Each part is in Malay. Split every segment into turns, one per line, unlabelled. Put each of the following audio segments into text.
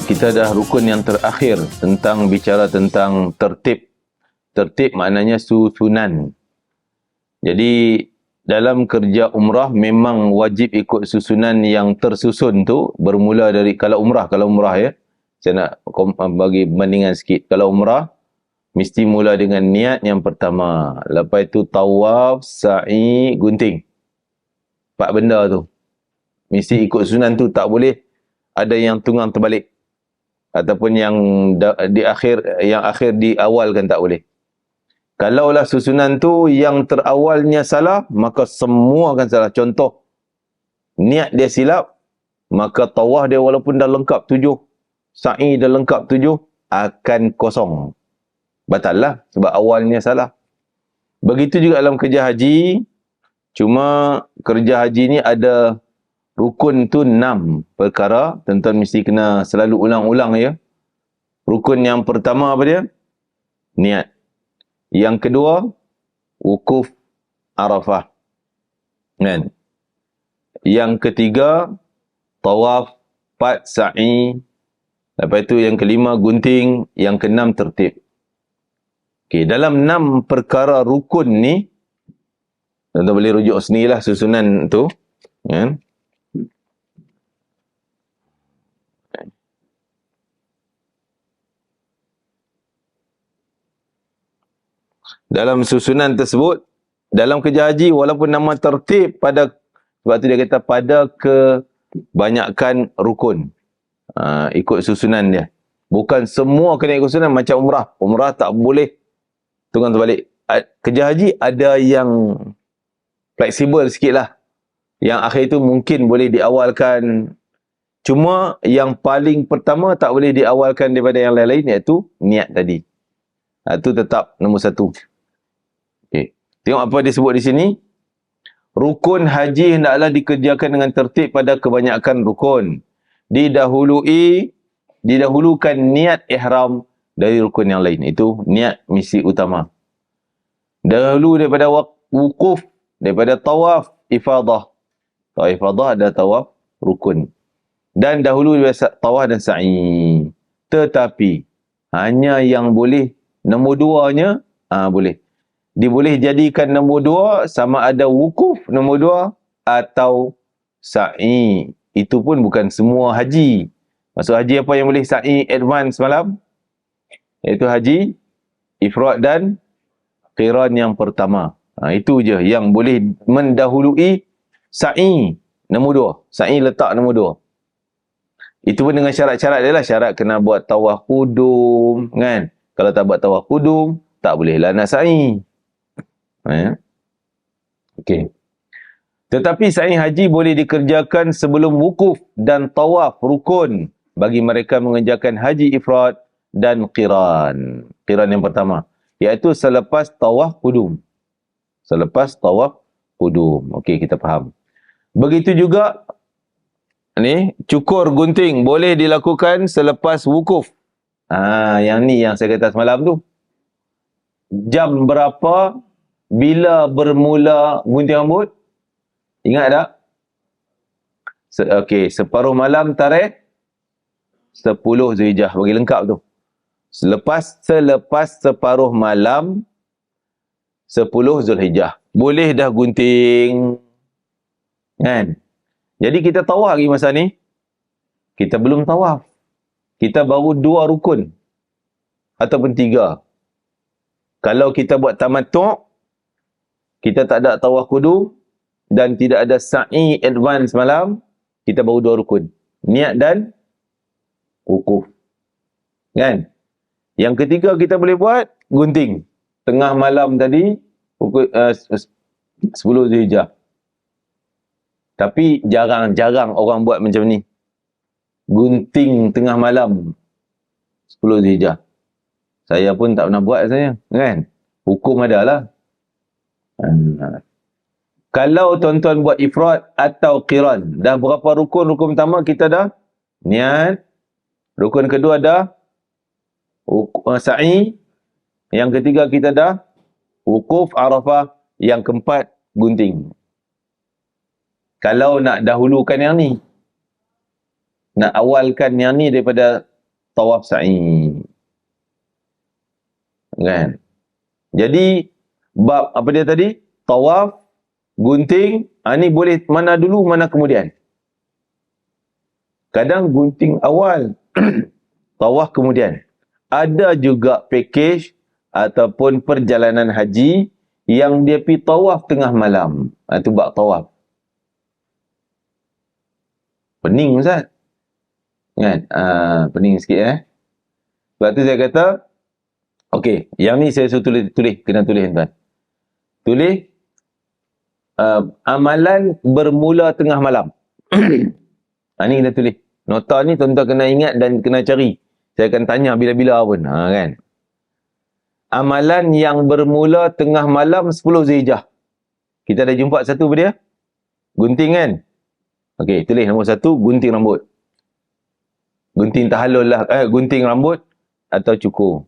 kita dah rukun yang terakhir tentang bicara tentang tertib. Tertib maknanya susunan. Jadi dalam kerja umrah memang wajib ikut susunan yang tersusun tu, bermula dari kalau umrah ya. Saya nak bagi bandingan sikit. Kalau umrah mesti mula dengan niat yang pertama. Lepas itu tawaf, sa'i, gunting. 4 benda tu. Mesti ikut susunan tu, tak boleh ada yang tunggang terbalik. Ataupun yang akhir diawalkan, tak boleh. Kalaulah susunan tu yang terawalnya salah, maka semua akan salah. Contoh, niat dia silap, maka tawaf dia walaupun dah lengkap 7, sa'i dah lengkap 7, akan kosong. Batal lah, sebab awalnya salah. Begitu juga dalam kerja haji, cuma kerja haji ni ada rukun tu 6 perkara, tuan-tuan mesti kena selalu ulang-ulang ya. Rukun yang pertama apa dia? Niat. Yang kedua, wukuf Arafah. Kan? Yang ketiga, tawaf, 4 sa'i. Lepas itu yang kelima, gunting. Yang keenam, tertib. Okey, dalam 6 perkara rukun ni, tuan-tuan boleh rujuk sendirilah susunan tu. Kan? Dalam susunan tersebut, dalam kerja haji, walaupun nama tertib pada, sebab tu dia kata pada kebanyakan rukun. Ikut susunan dia. Bukan semua kena ikut susunan macam umrah. Umrah tak boleh tunggang terbalik. Kerja haji ada yang fleksibel sikit lah. Yang akhir tu mungkin boleh diawalkan. Cuma yang paling pertama tak boleh diawalkan daripada yang lain-lain, iaitu niat tadi. Itu tetap nombor 1. Okay. Tengok apa dia sebut di sini. Rukun haji hendaklah dikerjakan dengan tertib pada kebanyakan rukun. Didahulukan niat ihram dari rukun yang lain. Itu niat misi utama. Dahulu daripada wukuf, daripada tawaf ifadah. Tawaf ifadah ada tawaf rukun. Dan dahulu daripada tawaf dan sa'i. Tetapi hanya yang boleh nombor 2-nya boleh. Dia boleh jadikan nombor 2 sama ada wukuf nombor 2 atau sa'i. Itu pun bukan semua haji. Maksud haji apa yang boleh sa'i advance malam? Iaitu haji ifrad dan qiran yang pertama. Itu je yang boleh mendahului sa'i nombor 2. Sa'i letak nombor 2. Itu pun dengan syarat-syarat dia lah. Syarat kena buat tawaf qudum, kan? Kalau tak buat tawaf qudum, tak bolehlah nak sa'i. Okey. Tetapi sa'i haji boleh dikerjakan sebelum wukuf dan tawaf rukun bagi mereka mengerjakan haji ifrad dan qiran. Qiran yang pertama, iaitu selepas tawaf qudum. Selepas tawaf qudum. Okey, kita faham. Begitu juga ni, cukur gunting boleh dilakukan selepas wukuf. Yang ni yang saya kata semalam tu. Jam berapa, bila bermula gunting rambut? Ingat tak? Okey, separuh malam tarikh 10 Zulhijjah. Bagi lengkap tu. Selepas separuh malam 10 Zulhijjah. Boleh dah gunting. Kan? Jadi kita tawaf lagi masa ni. Kita belum tawaf. Kita baru 2 rukun. Ataupun 3. Kalau kita buat tamattu', kita tak ada tawaf qudum dan tidak ada sa'i advance malam, kita baru 2 rukun. Niat dan wukuf. Kan? Yang ketiga kita boleh buat gunting. Tengah malam tadi, 10 Zulhijjah. Tapi jarang-jarang orang buat macam ni. Gunting tengah malam 10 Zulhijjah. Saya pun tak pernah buat saya, kan? Hukum adalah. Kalau tuan-tuan buat ifrad atau qiran, dah berapa rukun? Rukun pertama kita dah niat. Rukun kedua dah sa'i. Yang ketiga kita dah wukuf Arafah. Yang keempat gunting. Kalau nak dahulukan yang ni, nak awalkan yang ni daripada tawaf sa'i. Kan? Jadi bab apa dia tadi? Tawaf, gunting, ni boleh mana dulu, mana kemudian. Kadang gunting awal, tawaf kemudian. Ada juga package ataupun perjalanan haji yang dia pergi tawaf tengah malam. Itu bab tawaf. Pening Ustaz. Kan? Pening sikit Sebab tu saya kata, okey, yang ni saya suruh tulis, kena tulis tuan. Tulis amalan bermula tengah malam. Ni kita tulis. Nota ni tuan-tuan kena ingat dan kena cari. Saya akan tanya bila-bila pun. Kan? Amalan yang bermula tengah malam 10 Zulhijjah. Kita dah jumpa satu apa dia? Gunting kan? Okey, tulis nombor 1, gunting rambut. Gunting tahallul lah. Gunting rambut atau cukur.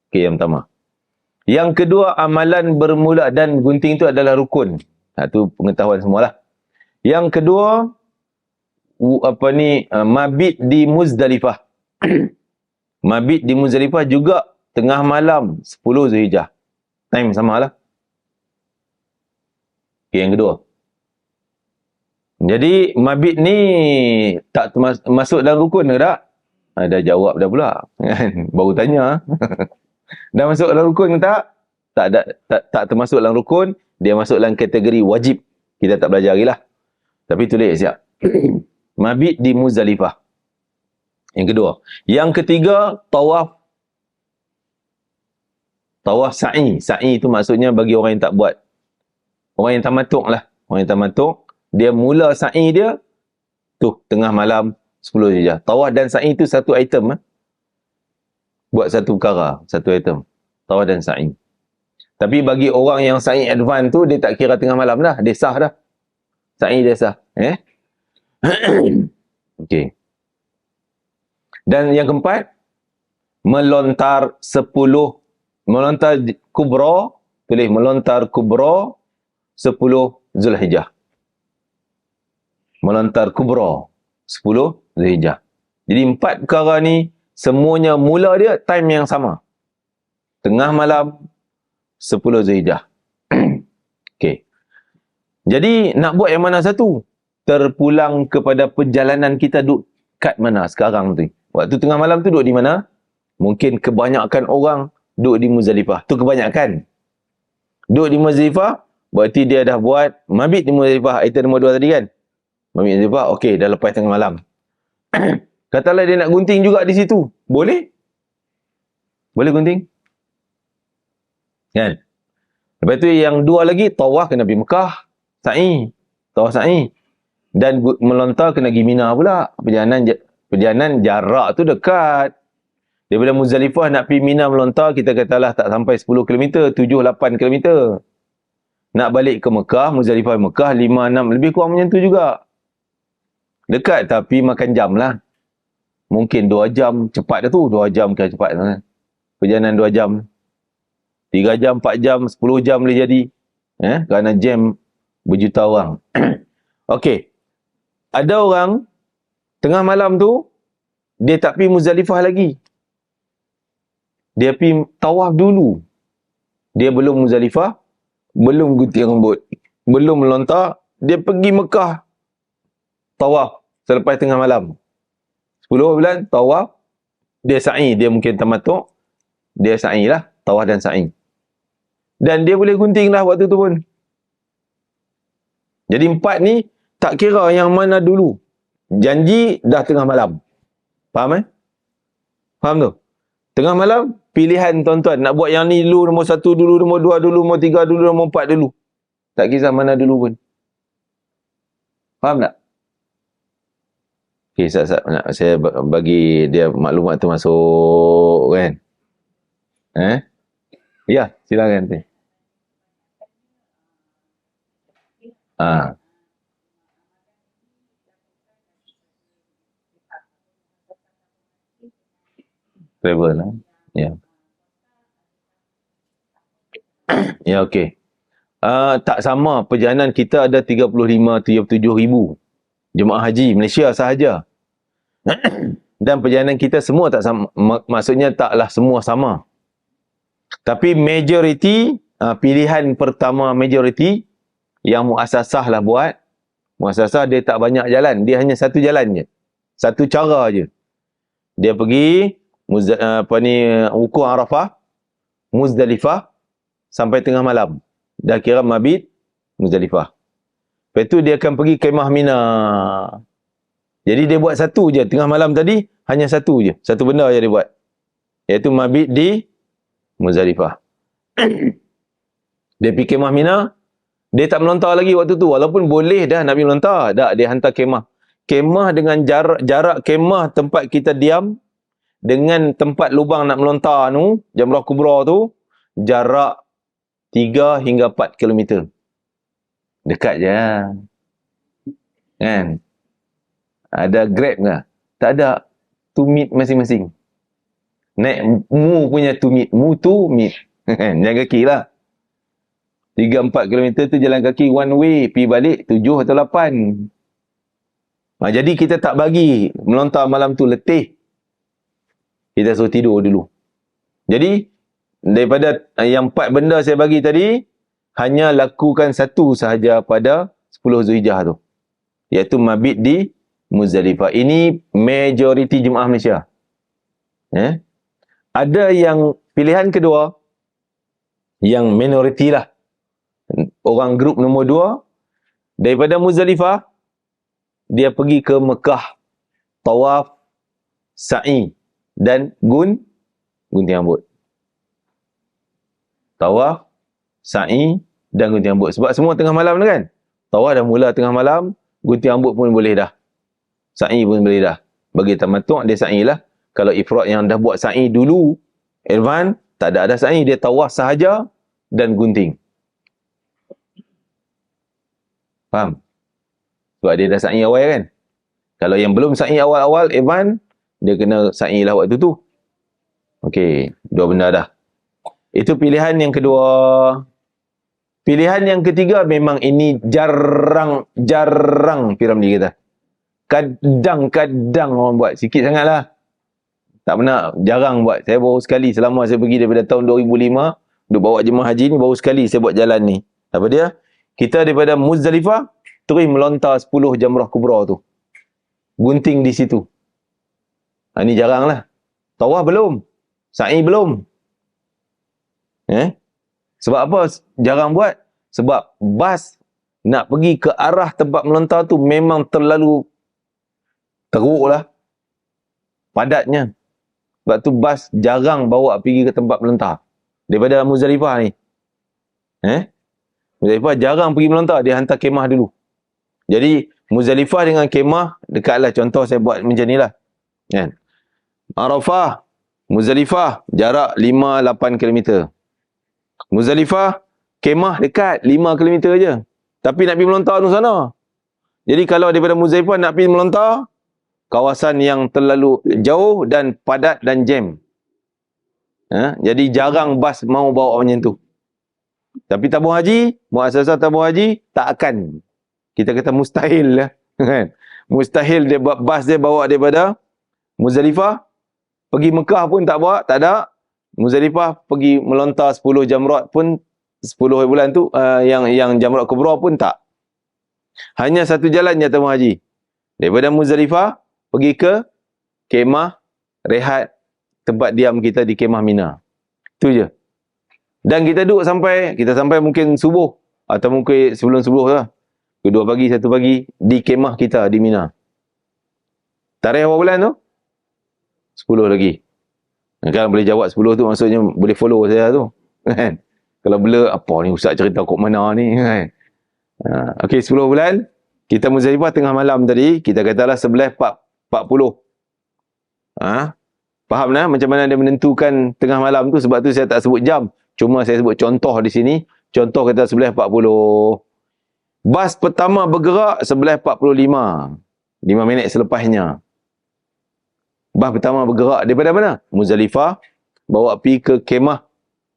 Okey, yang pertama. Yang kedua, amalan bermula dan gunting itu adalah rukun. Itu pengetahuan semualah. Yang kedua, mabit di Muzdalifah. Mabit di Muzdalifah juga tengah malam 10 Zulhijjah. Time samalah. Okay, yang kedua. Jadi mabit ni tak masuk dalam rukun ke tak? Dah jawab dah pula. Baru tanya. Dah masuk dalam rukun ke tak? Tak termasuk dalam rukun. Dia masuk dalam kategori wajib. Kita tak belajar lagi lah. Tapi tulis siap. Mabit di Muzdalifah. Yang kedua. Yang ketiga, tawaf. Tawaf sa'i. Sa'i itu maksudnya bagi orang yang tak buat. Orang yang tamatuk lah. Orang yang tamatuk, dia mula sa'i dia, tu, tengah malam 10 Zulhijjah. Tawaf dan sa'i itu satu item. Buat satu perkara, satu item. Tawaf dan sa'i. Tapi bagi orang yang sa'i advance tu, dia tak kira tengah malam dah. Dia sah dah. Sa'i dia sah. Okey. Dan yang keempat, melontar 10, melontar kubra, tulis melontar kubra 10 Zulhijjah. Melontar kubra 10 Zulhijjah. Jadi 4 perkara ni, semuanya mula dia time yang sama. Tengah malam 10 Zulhijjah. Okey. Jadi nak buat yang mana satu? Terpulang kepada perjalanan kita duduk kat mana sekarang tu. Waktu tengah malam tu duduk di mana? Mungkin kebanyakan orang duduk di Muzdalifah. Tu kebanyakan. Duduk di Muzdalifah, berarti dia dah buat mabit di Muzdalifah. Item nombor 2 tadi kan? Mabit di Muzdalifah, okey, dah lepas tengah malam. Katalah dia nak gunting juga di situ. Boleh? Boleh gunting? Kan? Lepas tu yang 2 lagi, tawaf kena pergi Mekah. Sa'i. Tawaf sa'i. Dan melontar kena pergi Mina pula. Perjalanan jarak tu dekat. Daripada Muzdalifah nak pergi Mina melontar, kita katalah tak sampai 10 km, 7-8 km. Nak balik ke Mekah, Muzdalifah Mekah, 5-6, lebih kurang macam tu juga. Dekat tapi makan jam lah. Mungkin 2 jam, cepat dah tu. 2 jam kira cepat. Perjalanan 2 jam. 3 jam, 4 jam, 10 jam boleh jadi. Kerana jam berjuta orang. Okey. Ada orang, tengah malam tu, dia tak pergi Muzdalifah lagi. Dia pergi tawaf dulu. Dia belum Muzdalifah, belum gunting rambut, belum melontar, dia pergi Mekah. Tawaf selepas tengah malam. 10 bulan, tawaf. Dia sa'i, dia mungkin tamatuk. Dia sa'i lah, tawaf dan sa'i. Dan dia boleh gunting lah waktu tu pun. Jadi 4 ni, tak kira yang mana dulu. Janji dah tengah malam. Faham Faham tu? Tengah malam, pilihan tuan-tuan. Nak buat yang ni dulu, nombor 1 dulu, nombor 2 dulu, nombor 3 dulu, nombor 4 dulu. Tak kisah mana dulu pun. Faham tak? Okay, saya bagi dia maklumat tu masuk kan? Ya, silakan. Travel lah. Ya. Ya, okey. Tak sama. Perjalanan kita ada 35-37 ribu jemaah haji Malaysia sahaja. Dan perjalanan kita semua tak sama, maksudnya taklah semua sama. Tapi majoriti, pilihan pertama majoriti yang muassasah lah buat. Muassasah dia tak banyak jalan, dia hanya satu jalan je. Satu cara je. Dia pergi wukuf Arafah, Muzdalifah sampai tengah malam. Dah kira mabit Muzdalifah. Lepas tu dia akan pergi kemah Mina. Jadi dia buat satu je. Tengah malam tadi, hanya satu je. Satu benda je dia buat. Iaitu mabit di Muzdalifah. Dia pergi kemah Mina. Dia tak melontar lagi waktu tu. Walaupun boleh dah nak pergi melontar. Tak, dia hantar kemah. Kemah dengan jarak kemah tempat kita diam dengan tempat lubang nak melontar tu, Jamrah Kubra tu, jarak 3 hingga 4 kilometer. Dekat je. Kan? Ada Grab ke? Tak ada. To meet masing-masing. Naik mu punya to meet. Mu to meet. Jalan kaki lah. 3-4 kilometer tu jalan kaki one way. Pergi balik 7 atau 8. Jadi kita tak bagi melontar malam tu letih. Kita suruh tidur dulu. Jadi daripada yang 4 benda saya bagi tadi, hanya lakukan satu sahaja pada 10 Zulhijjah tu. Iaitu mabit di Muzdalifah. Ini majoriti jemaah Malaysia. Ada yang pilihan kedua, yang minoriti lah. Orang grup nombor 2, daripada Muzdalifah, dia pergi ke Mekah, tawaf, sa'i dan gunting rambut. Tawaf, sa'i dan gunting rambut. Sebab semua tengah malam tu kan. Tawaf dah mula tengah malam, gunting rambut pun boleh dah. Sa'i pun boleh dah. Bagi tamattu' dia sa'i lah. Kalau ifrat yang dah buat sa'i dulu, advance, tak ada sa'i, dia tawaf sahaja dan gunting. Faham? Sebab dia dah sa'i awal kan. Kalau yang belum sa'i awal-awal, advance, dia kena sa'i lah waktu tu. Okey, 2 benda dah. Itu pilihan yang kedua. Pilihan yang ketiga, memang ini jarang Piramli kita. Kadang-kadang orang buat. Sikit sangatlah. Tak pernah, jarang buat. Saya baru sekali selama saya pergi daripada tahun 2005, duk bawa jemaah haji ni, baru sekali saya buat jalan ni. Apa dia? Kita daripada Muzdalifah, terus melontar 10 Jamrah Kubra tu. Gunting di situ. Ini jarang lah. Tawaf belum. Sa'i belum. Sebab apa jarang buat? Sebab bas nak pergi ke arah tempat melontar tu memang terlalu teruk lah. Padatnya. Sebab tu bas jarang bawa pergi ke tempat melontar. Daripada Muzdalifah ni. Muzdalifah jarang pergi melontar. Dia hantar kemah dulu. Jadi Muzdalifah dengan kemah dekatlah. Contoh saya buat macam ni lah. Arafah, Muzdalifah jarak 5-8 km. Muzdalifah, kemah dekat 5 km je. Tapi nak pergi melontar tu sana. Jadi kalau daripada Muzdalifah nak pergi melontar, kawasan yang terlalu jauh dan padat dan jam. Jadi jarang bas mau bawa macam tu. Tapi tabung haji, muassasah tabung haji, tak akan. Kita kata mustahil lah. Mustahil dia bas dia bawa daripada Muzdalifah, pergi Mekah pun tak bawa, tak ada. Muzdalifah pergi melontar 10 jamrat pun 10 bulan tu yang Jamrat Kubra pun tak. Hanya satu jalan je tabung haji. Daripada Muzdalifah pergi ke kemah rehat tempat diam kita di kemah Mina. Itu je. Dan kita duduk sampai mungkin subuh atau mungkin sebelum subuh lah. 2 pagi, 1 pagi di kemah kita di Mina. Tarikh berapa bulan tu? 10 lagi. Kan boleh jawab 10 tu maksudnya boleh follow saya tu. Kan? Kalau blur, apa ni ustaz cerita kok mana ni? Kan? Okey, 10 bulan. Kita Muzdalifah tengah malam tadi. Kita katalah 11.40. Faham lah macam mana dia menentukan tengah malam tu. Sebab tu saya tak sebut jam. Cuma saya sebut contoh di sini. Contoh kata 11.40. Bas pertama bergerak 11.45. 5 minit selepasnya. Bas pertama bergerak daripada mana? Muzdalifah. Bawa pergi ke kemah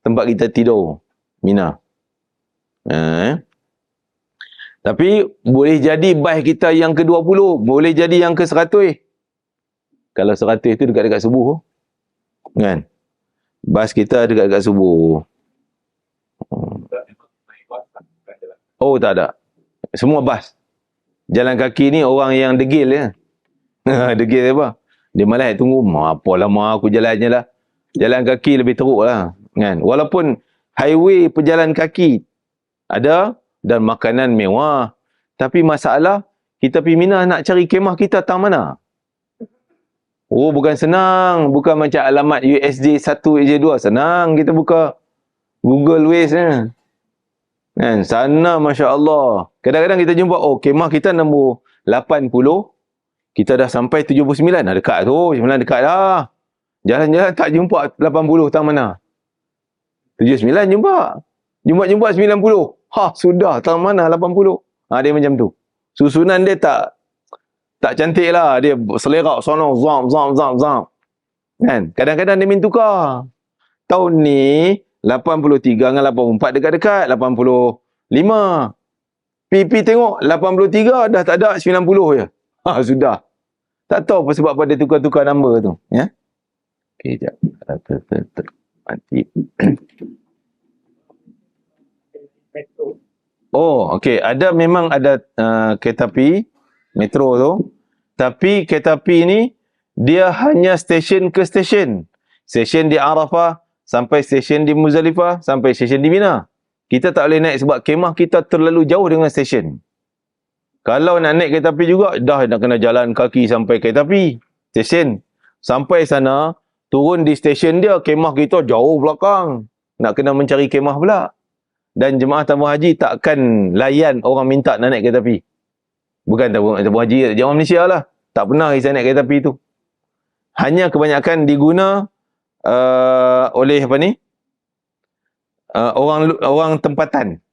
tempat kita tidur. Mina. Tapi boleh jadi bas kita yang ke-20. Boleh jadi yang ke-100. Kalau 100 tu dekat-dekat subuh. Kan? Bas kita dekat-dekat subuh. Oh, tak ada. Semua bas. Jalan kaki ni orang yang degil ya. Degil apa? Dia malas tunggu. Apa lama aku jalannya lah. Jalan kaki lebih teruk lah. Kan? Walaupun highway pejalan kaki ada dan makanan mewah. Tapi masalah, kita pergi Mina nak cari kemah kita tang mana? Oh, bukan senang. Bukan macam alamat USJ 1, USJ 2. Senang kita buka Google Waze ni. Kan? Sana Masya Allah. Kadang-kadang kita jumpa, oh kemah kita nombor 80. Kita dah sampai 79. Dah dekat tu. 9 dekat dah. Jalan-jalan tak jumpa 80 tang mana. 79 jumpa. Jumpa 90. Ha, sudah. Tang mana 80. Ha, dia macam tu. Susunan dia tak cantik lah. Dia selerak sono. Zam. Kan? Kadang-kadang dia minta tukar. Tahun ni, 83 dengan 84 dekat-dekat. 85. Pi tengok. 83 dah tak ada 90 je. Ha, sudah. Tak tahu apa sebab pada tukar-tukar nombor tu. Ya? Okey, sekejap. Mati. Oh, okey. Memang ada kereta api, metro tu. Tapi kereta api ni, dia hanya stesen ke stesen. Stesen di Arafah, sampai stesen di Muzdalifah, sampai stesen di Mina. Kita tak boleh naik sebab kemah kita terlalu jauh dengan stesen. Kalau nak naik kereta api juga, dah nak kena jalan kaki sampai kereta api. Stesen. Sampai sana, turun di stesen dia, kemah kita jauh belakang. Nak kena mencari kemah pula. Dan jemaah tabung haji takkan layan orang minta nak naik kereta api. Bukan tabung haji, jemaah Malaysia lah. Tak pernah kisah naik kereta api tu. Hanya kebanyakan diguna oleh apa ni? Orang tempatan.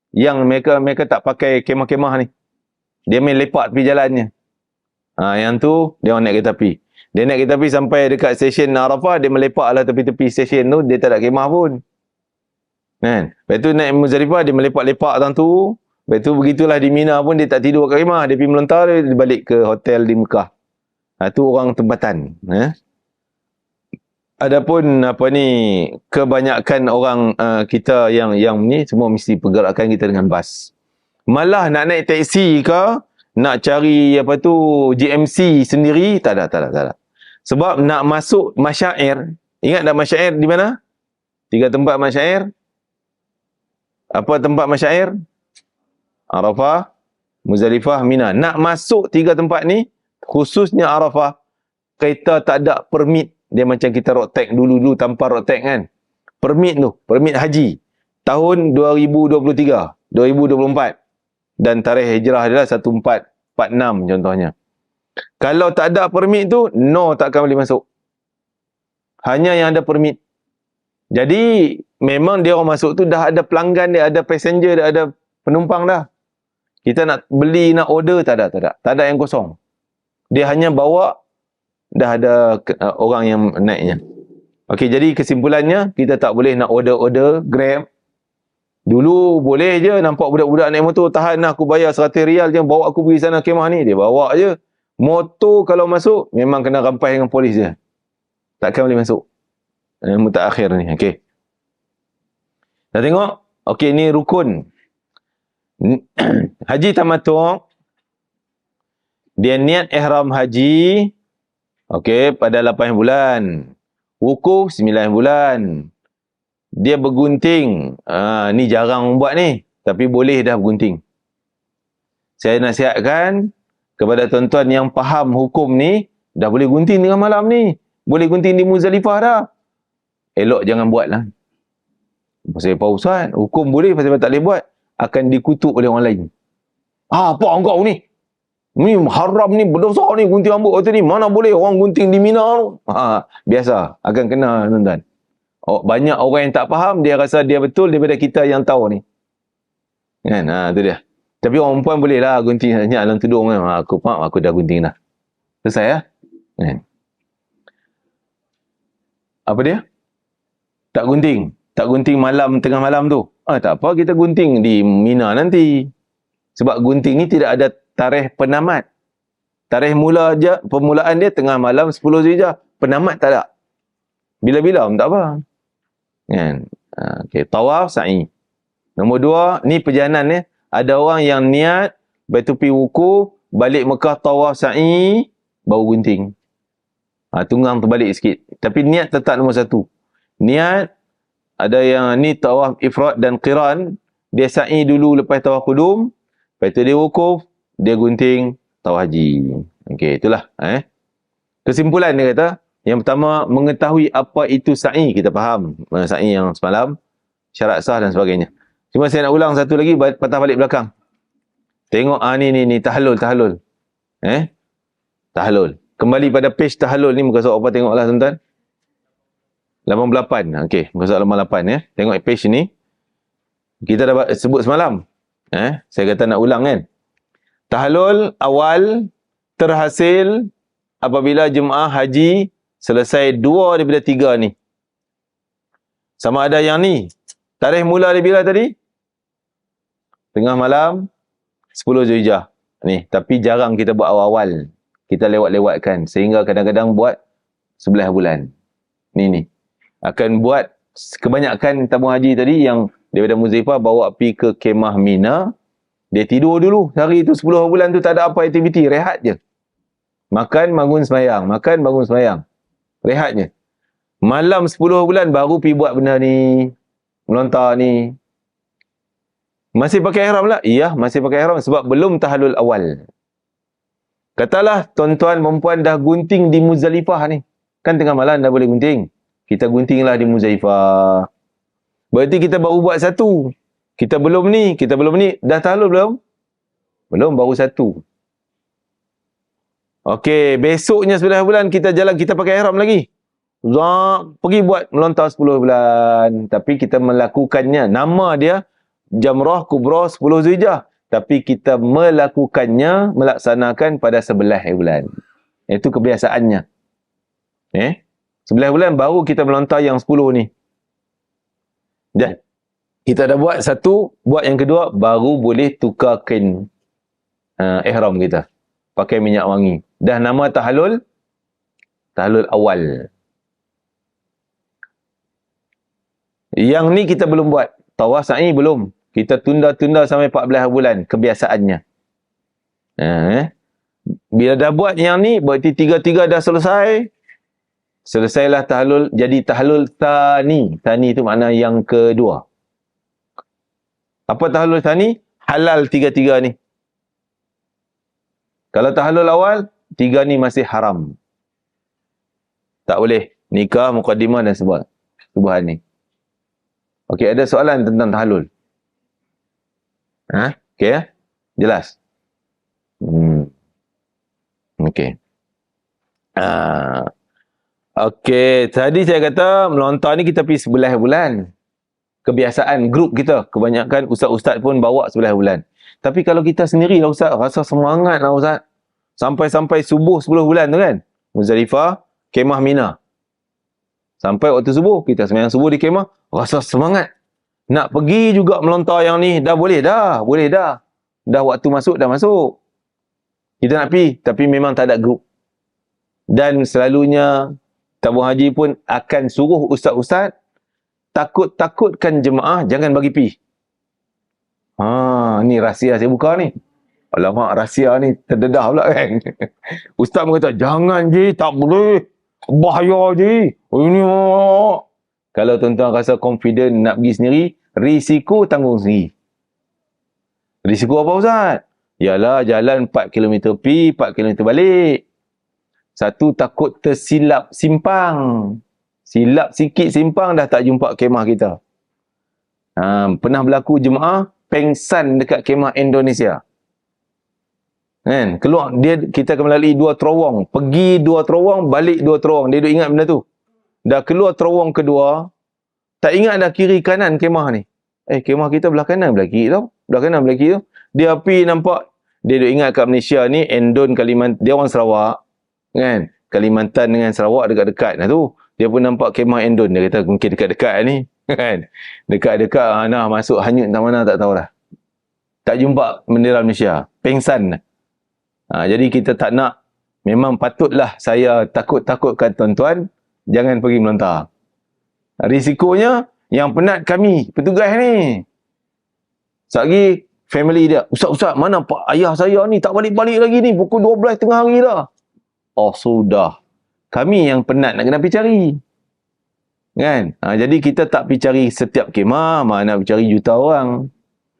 Yang mereka tak pakai kemah-kemah ni. Dia main lepak tepi jalannya. Yang tu, dia orang naik kereta api. Dia naik kereta api sampai dekat stesen Arafah, dia melepak lah tepi-tepi stesen tu, dia tak ada kemah pun. Kan? Lepas tu naik Muzdalifah, dia melepak-lepak tang tu. Lepas tu begitulah di Mina pun, dia tak tidur kat kemah. Dia pergi melontar, dia balik ke hotel di Mekah. Tu orang tempatan. Adapun apa ni, kebanyakan orang kita yang ni, semua mesti pergerakan kita dengan bas. Malah nak naik teksi ke, nak cari apa tu GMC sendiri, tak ada. Sebab nak masuk masyair, ingat tak masyair di mana? 3 tempat masyair. Apa tempat masyair? Arafah, Muzdalifah, Mina. Nak masuk 3 tempat ni, khususnya Arafah, kereta tak ada permit. Dia macam kita road tax dulu tanpa road tax kan. Permit tu, permit haji. Tahun 2023, 2024. Dan tarikh hijrah adalah 1446 contohnya. Kalau tak ada permit tu, no, takkan boleh masuk. Hanya yang ada permit. Jadi, memang dia orang masuk tu dah ada pelanggan dia, ada passenger dia, ada penumpang dah. Kita nak beli, nak order, tak ada. Tak ada yang kosong. Dia hanya bawa, dah ada orang yang naiknya. Okey, jadi kesimpulannya, kita tak boleh nak order Grab. Dulu boleh je nampak budak-budak naik motor, tahan lah aku bayar 100 rial je, bawa aku pergi sana kemah ni. Dia bawa je. Motor kalau masuk, memang kena rampai dengan polis je. Takkan boleh masuk. Mutaakhir ni, okey. Dah tengok? Okey, ni rukun. Haji tamattu'. Dia niat ihram haji, okey, pada 8 bulan. Wukuf 9 bulan. Dia bergunting. Ni jarang buat ni. Tapi boleh dah bergunting. Saya nasihatkan kepada tuan-tuan yang faham hukum ni, dah boleh gunting tengah malam ni. Boleh gunting di Muzdalifah dah. Elok jangan buat lah. Pasal Pak Ustaz, hukum boleh, pasal tak boleh buat, akan dikutuk oleh orang lain. Apa engkau ni? Ni haram ni, berdosa ni, gunting rambut kata ni. Mana boleh orang gunting di Mina tu? Biasa. Akan kena tuan-tuan. Banyak orang yang tak faham, dia rasa dia betul daripada kita yang tahu ni. Kan? Tu dia. Tapi orang perempuan boleh lah gunting hanya dalam tudung kan. Aku faham, aku dah gunting dah. Selesai ya? Kan? Apa dia? Tak gunting. Tak gunting malam, tengah malam tu. Tak apa, kita gunting di Mina nanti. Sebab gunting ni tidak ada tarikh penamat. Tarikh mula je, permulaan dia tengah malam 10 Zulhijjah. Penamat tak ada. Bila-bila pun tak apa. Kan? Okey, tawaf, sa'i. Nombor 2, ni perjalanan ni. Ada orang yang niat, lepas tu pergi wukuf, balik Mekah tawaf, sa'i, baru gunting. Tunggang terbalik sikit. Tapi niat tetap nombor 1. Niat, ada yang ni tawaf ifrad dan qiran, dia sa'i dulu lepas tawaf qudum, lepas tu dia wukuf, dia gunting, tawaf haji. Okey, itulah. Kesimpulan dia kata, yang pertama, mengetahui apa itu sa'i. Kita faham sa'i yang semalam, syarat sah dan sebagainya. Cuma saya nak ulang satu lagi, patah balik belakang. Tengok, ni, tahallul. Tahallul. Kembali pada page tahallul ni, muka surat apa tengoklah tuan-tuan. 88. Okey, muka surat 88 ya. Tengok page ni. Kita dah sebut semalam. Saya kata nak ulang kan. Tahallul awal terhasil apabila jemaah haji selesai 2 daripada 3 ni. Sama ada yang ni. Tarikh mula dia bila tadi? Tengah malam 10 Zulhijjah. Ni, tapi jarang kita buat awal-awal. Kita lewat-lewatkan sehingga kadang-kadang buat 11 bulan. Ni. Akan buat kebanyakan tabung haji tadi yang daripada Muzdalifah bawa pergi ke kemah Mina. Dia tidur dulu. Hari tu 10 bulan tu tak ada apa aktiviti, rehat je. Makan, bangun sembahyang. Rehat je. Malam 10 bulan baru pergi buat benda ni. Melontar ni. Masih pakai ihram tak? Iya, masih pakai ihram sebab belum tahallul awal. Katalah tuan-tuan perempuan dah gunting di Muzdalifah ni. Kan tengah malam dah boleh gunting. Kita guntinglah di Muzdalifah. Berarti kita baru buat 1. Kita belum ni. Dah tahallul belum? Belum, baru 1. Okey, besoknya 9 bulan kita jalan, kita pakai ihram lagi. Pergi buat melontar 10 bulan. Tapi kita melakukannya. Nama dia Jamrah Kubra 10 Zulhijjah. Tapi kita melakukannya, melaksanakan pada 11 bulan. Itu kebiasaannya. 11 bulan baru kita melontar yang 10 ni. Dan kita dah buat 1, buat yang kedua, baru boleh tukar kain ihram kita. Pakai minyak wangi. Dah nama tahallul awal. Yang ni kita belum buat. Tawaf sa'i belum. Kita tunda-tunda sampai 14 bulan kebiasaannya. Bila dah buat yang ni, berarti 3 dah selesai. Selesailah tahallul, jadi tahallul thani. Thani itu makna yang kedua. Apa tahallul thani? Halal 3 ni. Kalau tahallul awal, 3 ni masih haram. Tak boleh. Nikah, muqaddimah dan sebuah ni. Okey, ada soalan tentang tahallul? Okey ya? Jelas? Okey. Okey, tadi saya kata melontar ni kita pergi 11 bulan. Kebiasaan grup kita, kebanyakan ustaz-ustaz pun bawa 11 bulan. Tapi kalau kita sendiri lah ustaz, rasa semangat lah ustaz. Sampai subuh 10 bulan tu kan. Muzdalifah, kemah Mina. Sampai waktu subuh, kita sembahyang subuh di kemah, rasa semangat. Nak pergi juga melontar yang ni, dah boleh dah. Dah waktu masuk, dah masuk. Kita nak pergi, tapi memang tak ada grup. Dan selalunya, tabung haji pun akan suruh ustaz-ustaz, takutkan jemaah, jangan bagi pergi. Ni rahsia saya buka ni. Alamak, rahsia ni terdedah pula kan. Ustaz pun kata, jangan je, tak boleh. Bahaya je. Ini kalau tuan-tuan rasa confident nak pergi sendiri, risiko tanggung sendiri. Risiko apa ustaz? Yalah, jalan 4 km pergi, 4 km balik. Satu, takut tersilap simpang. Silap sikit simpang, dah tak jumpa kemah kita. Pernah berlaku jemaah pengsan dekat kemah Indonesia. Kan? Keluar, kita akan melalui 2 terowong. Pergi 2 terowong, balik 2 terowong. Dia duk ingat benda tu. Dah keluar terowong kedua, tak ingat dah kiri kanan kemah ni. Kemah kita belah kanan, belah kiri tau. Belah kanan, belah kiri tau. Dia pergi nampak, dia duk ingat kat Malaysia ni, Endon, Kalimantan, dia orang Sarawak. Kan? Kalimantan dengan Sarawak dekat-dekat lah tu. Dia pun nampak kemah Endon. Dia kata, mungkin dekat-dekat ni. Kan? Dekat-dekat, nah masuk hanyut entah mana, tak tahulah. Tak jumpa bendera Malaysia. Pengsan. Jadi kita tak nak, memang patutlah saya takut-takutkan tuan-tuan, jangan pergi melontar. Risikonya, yang penat kami, petugas ni. Sekali family dia, Ustaz, mana pak ayah saya ni tak balik-balik lagi ni, pukul 12 tengah hari dah. Oh sudah, kami yang penat nak kena pergi cari. Kan? Jadi kita tak pergi cari setiap kemah, mana pergi cari juta orang.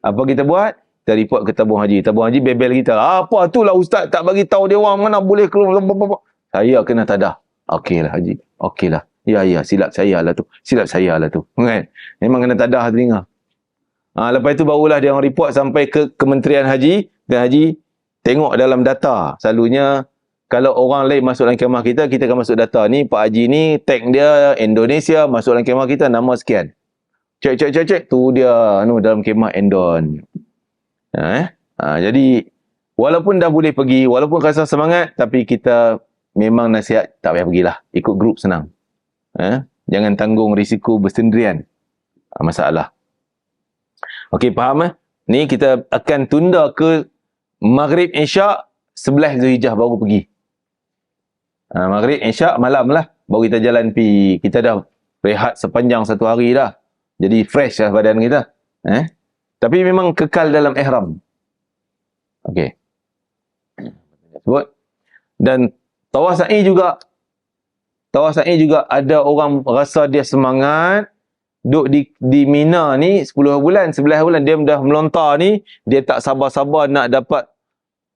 Apa kita buat? Kita report ke tabung haji. Tabung haji bebel kita. Apa tu lah Ustaz tak bagi tahu dia orang mana boleh keluar. Saya kena tadah. Okeylah haji. Okeylah. Ya, silap saya lah tu. Silap saya lah tu. Kan? Memang kena tadah telinga. Lepas itu barulah dia orang report sampai ke Kementerian Haji. Dan haji tengok dalam data. Selalunya kalau orang lain masuk dalam kemah kita, kita akan masuk data ni. Pak Haji ni tag dia Indonesia, masuk dalam kemah kita, nama sekian. Cek. Tu dia dalam kemah Endon. Jadi walaupun dah boleh pergi, walaupun rasa semangat, tapi kita memang nasihat tak payah pergilah. Ikut grup senang. Jangan tanggung risiko bersendirian. Masalah. Okey, faham? Ni kita akan tunda ke Maghrib Isyak 11 Zulhijjah baru pergi. Maghrib Isyak malam lah baru kita jalan pi. Kita dah rehat sepanjang satu hari dah. Jadi fresh lah badan kita. Tapi memang kekal dalam ihram. Okey. Sebut. Dan tawaf sa'i juga. Tawaf sa'i juga ada orang rasa dia semangat. Duduk di Mina ni 11 bulan dia dah melontar ni, dia tak sabar-sabar nak dapat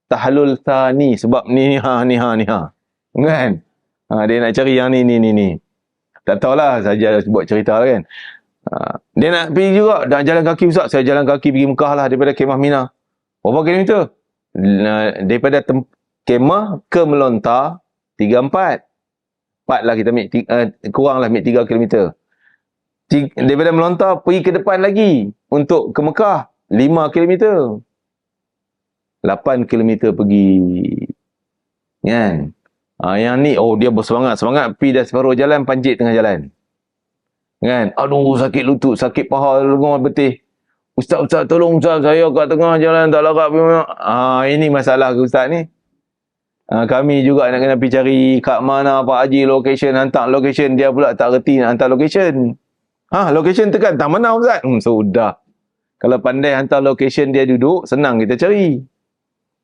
tahallul thani sebab ni ha. Kan? Dia nak cari yang ni. Tak tahulah, saja buat cerita lah kan. Dia nak pergi juga, nak jalan kaki Ustaz, saya jalan kaki pergi Mekah lah daripada kemah Mina. Berapa kilometer? Daripada kemah ke melontar 3-4. 4 lah kita ambil, kurang lah ambil 3 kilometer. Daripada melontar pergi ke depan lagi untuk ke Mekah 5 km. 8 km pergi. Kan? Yang ni dia bersemangat pergi dah separuh jalan, pancit tengah jalan. Kan? Aduh, sakit lutut, sakit paha, lengan betih. Ustaz tolong Ustaz, saya kat tengah jalan tak larat. Ini masalah ke Ustaz ni. Kami juga nak kena pergi cari kat mana Pak Haji location, hantar location, dia pula tak reti nak hantar location. Location tekan tak mana Ustaz? Sudah. Kalau pandai hantar location dia duduk, senang kita cari.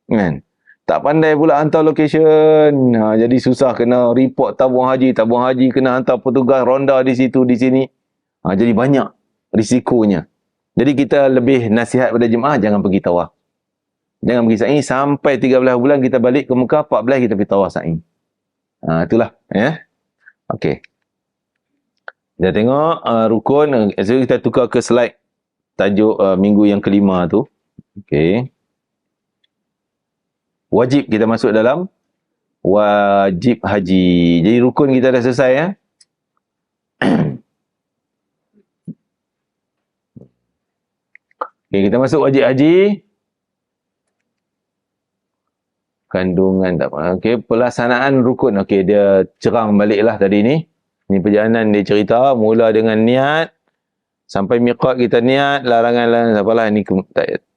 Kan? Tak pandai pula hantar location. Jadi susah kena report tabung haji. Tabung haji kena hantar petugas ronda di situ, di sini. Jadi banyak risikonya. Jadi kita lebih nasihat pada jemaah, jangan pergi tawaf. Jangan pergi sa'i sampai 13 bulan kita balik ke Mekah, 14 kita pergi tawaf sa'i. Itulah. Okey. Kita tengok rukun. So kita tukar ke slide tajuk minggu yang kelima tu. Okey. Wajib kita masuk dalam wajib haji. Jadi rukun kita dah selesai ya. Okey, kita masuk wajib haji. Kandungan tak apa. Okey, pelaksanaan rukun. Okey, dia cerang baliklah tadi ni. Ni perjalanan dia cerita, mula dengan niat, sampai miqat kita niat, larangan apalah ni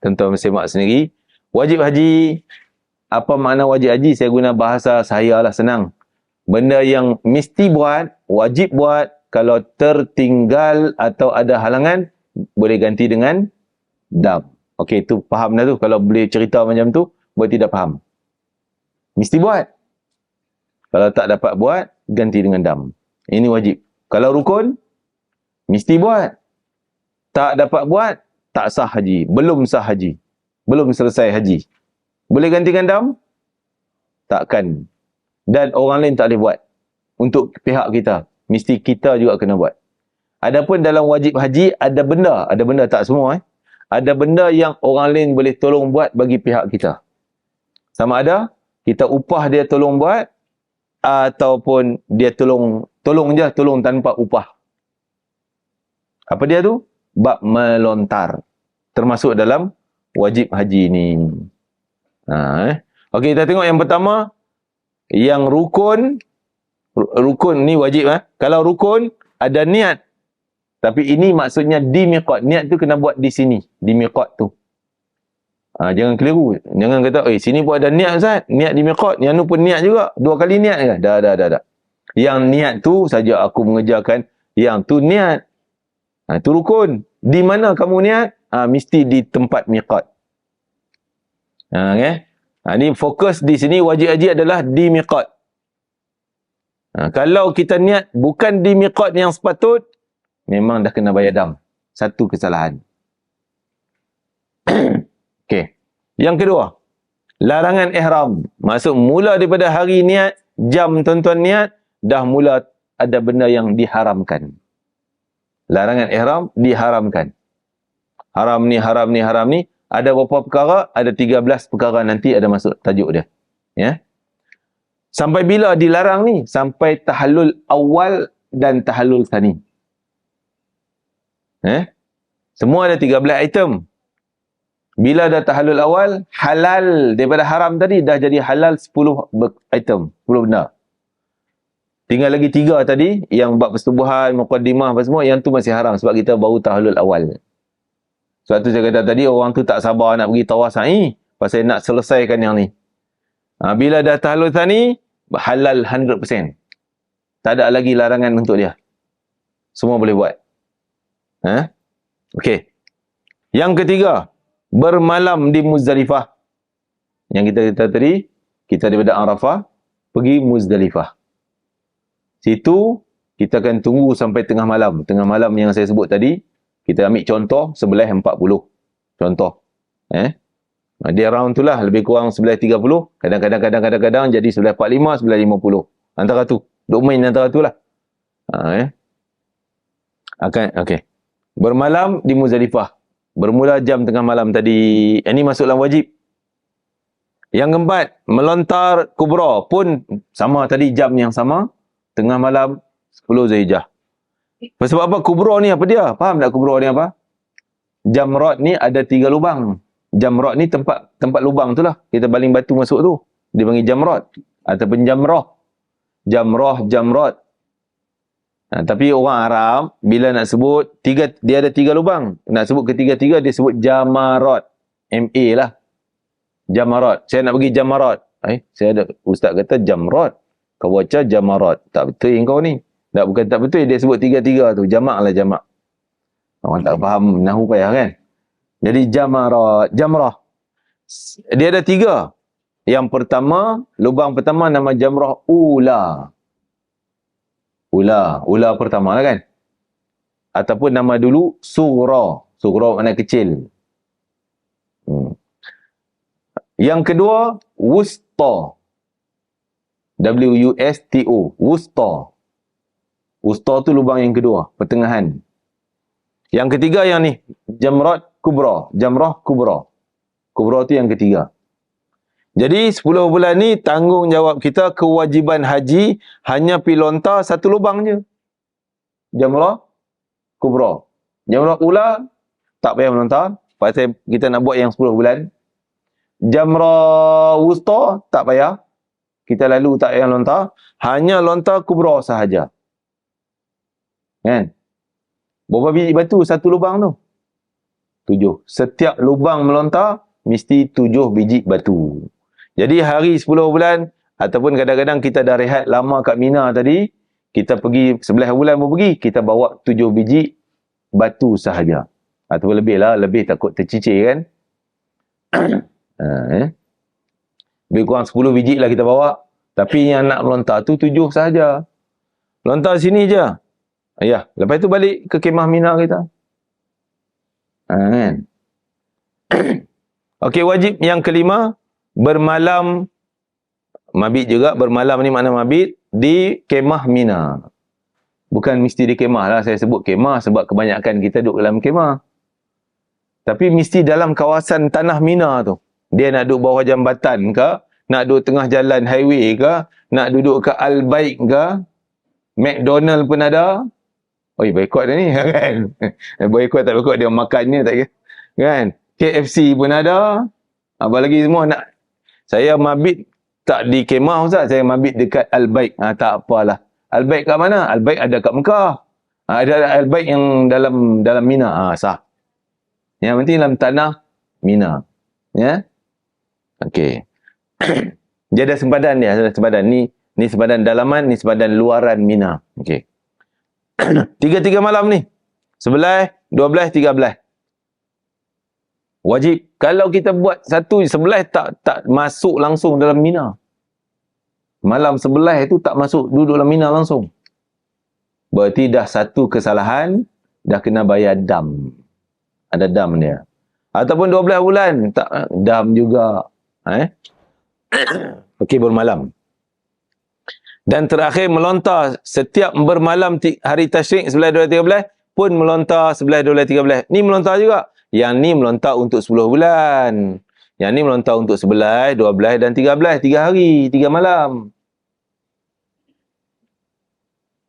tuan-tuan mesti mak sendiri. Wajib haji, apa makna wajib haji? Saya guna bahasa saya lah, senang. Benda yang mesti buat, wajib buat, kalau tertinggal atau ada halangan, boleh ganti dengan dam. Okey, tu faham dah tu. Kalau boleh cerita macam tu, boleh tidak faham. Mesti buat. Kalau tak dapat buat, ganti dengan dam. Ini wajib. Kalau rukun, mesti buat. Tak dapat buat, tak sah haji. Belum sah haji. Belum selesai haji. Boleh gantikan dam? Takkan. Dan orang lain tak boleh buat. Untuk pihak kita. Mesti kita juga kena buat. Adapun dalam wajib haji, ada benda tak semua. Ada benda yang orang lain boleh tolong buat bagi pihak kita. Sama ada, kita upah dia tolong buat, ataupun dia tolong tanpa upah. Apa dia tu? Bab melontar. Termasuk dalam wajib haji ni. Okey, kita tengok yang pertama. Yang rukun ni wajib. Kalau rukun, ada niat. Tapi ini maksudnya di miqat. Niat tu kena buat di sini. Di miqat tu. Jangan keliru. Jangan kata, sini pun ada niat Ustaz. Niat di miqat. Yang ni pun niat juga. 2 kali niat ke? Dah. Yang niat tu saja aku mengejarkan. Yang tu niat. Itu rukun. Di mana kamu niat? Mesti di tempat miqat. Okay? Ni fokus di sini wajib haji adalah di miqat. Kalau kita niat bukan di miqat yang sepatut, memang dah kena bayar dam. Satu kesalahan. Okey. Yang kedua, larangan ihram. Maksud mula daripada hari niat, jam tuan-tuan niat, dah mula ada benda yang diharamkan. Larangan ihram diharamkan. Haram ni. Ada beberapa perkara, ada 13 perkara nanti ada masuk tajuk dia. Ya. Sampai bila dilarang ni? Sampai tahallul awal dan tahallul tsani. Semua ada 13 item. Bila dah tahallul awal, halal daripada haram tadi dah jadi halal 10 item, 10 benda. Tinggal lagi 3 tadi, yang bab persetubuhan, muqaddimah apa semua, yang tu masih haram sebab kita baru tahallul awal. Sebab tu saya kata tadi, orang tu tak sabar nak pergi tawaf sa'i, pasal nak selesaikan yang ni. Bila dah tahallul tsani, halal 100%. Tak ada lagi larangan untuk dia. Semua boleh buat. Okey. Yang ketiga, bermalam di Muzdalifah. Yang kita kata tadi, kita daripada Arafah, pergi Muzdalifah. Situ, kita akan tunggu sampai tengah malam. Tengah malam yang saya sebut tadi, kita ambil contoh 11.40. Contoh. Dia round tu lah, lebih kurang 11.30. Kadang-kadang jadi 11.45, 11.50. Antara tu. Duk main antara tu lah. Okey. Bermalam di Muzdalifah. Bermula jam tengah malam tadi. Ini masuk dalam wajib. Yang keempat, melontar kubra pun sama tadi, jam yang sama. Tengah malam 10 Zulhijjah. Sebab apa kubra ni apa dia? Faham tak kubra ni apa? Jamrat ni ada 3 lubang. Jamrat ni tempat lubang tu lah. Kita baling batu masuk tu. Dia panggil jamrat. Ataupun jamrah. Jamrat. Tapi orang Arab, bila nak sebut, dia ada 3 lubang. Nak sebut ketiga-tiga, dia sebut jamarat. MA lah. Jamarat. Saya nak pergi jamarat. Saya ada ustaz kata jamrat. Kau baca jamarat. Tak betul kau ni. Bukan tak betul, dia sebut 3-3 tu. Jamak lah jamak. Orang tak faham nahu payah kan. Jadi jamarat. Jamrah. Dia ada 3. Yang pertama, lubang pertama nama jamrah ula. Ula pertama lah kan. Ataupun nama dulu Sughra. Sughra makna kecil. Yang kedua, Wusta. W-U-S-T-O. Wusta. Wusta tu lubang yang kedua. Pertengahan. Yang ketiga yang ni. Jamrat Kubra. Jamrah Kubra. Kubra tu yang ketiga. Jadi 10 bulan ni tanggungjawab kita, kewajiban haji hanya pi lontar 1 lubang je. Jamrah Kubra. Jamrah Ula tak payah melontar, pasal kita nak buat yang 10 bulan. Jamrah Wusta tak payah. Kita lalu tak payah lontar, hanya lontar Kubra sahaja. Kan? Berapa biji batu 1 lubang tu? 7. Setiap lubang melontar mesti 7 biji batu. Jadi hari 10 bulan ataupun kadang-kadang kita dah rehat lama kat Mina tadi, kita pergi 11 bulan pun pergi, kita bawa 7 biji batu sahaja. Ataupun lebih lah, lebih takut tercicir kan. Lebih kurang 10 biji lah kita bawa. Tapi yang nak melontar tu 7 sahaja. Lontar sini je. Ya, lepas tu balik ke kemah Mina kita. Kan? Okey, wajib yang kelima, bermalam mabit juga. Bermalam ni makna mabit di kemah Mina. Bukan mesti di kemah lah, saya sebut kemah sebab kebanyakan kita duduk dalam kemah. Tapi mesti dalam kawasan tanah Mina tu. Dia nak duduk bawah jambatan ke, nak duduk tengah jalan highway ke, nak duduk ke Al-Baik ke, McDonald pun ada. Boykot dah ni kan. Boykot tak boykot, dia makannya tak kira. Kan? KFC pun ada. Apa lagi semua nak. Saya mabit tak di kemah Ustaz, saya mabit dekat Al-Baik. Tak apalah. Al-Baik kat mana? Al-Baik ada kat Mekah. Ada Al-Baik yang dalam Mina. Sah. Yang penting dalam tanah Mina. Ya. Okey. Dia ada sempadan dia, ada sempadan. Ni sempadan dalaman, ni sempadan luaran Mina. Okey. 3 malam ni. 11, 12, 13. Wajib. Kalau kita buat satu 11 tak masuk langsung dalam Mina. Malam 11 itu tak masuk duduk dalam Mina langsung. Berarti dah satu kesalahan, dah kena bayar dam. Ada dam dia. Ataupun 12 bulan, tak dam juga. Okey, bermalam. Dan terakhir melontar setiap bermalam hari tasyrik 11, 12, 13 pun melontar 11, 12, 13. Ni melontar juga. Yang ni melontar untuk 10 bulan. Yang ni melontar untuk 11, 12 dan 13. 3 hari, 3 malam.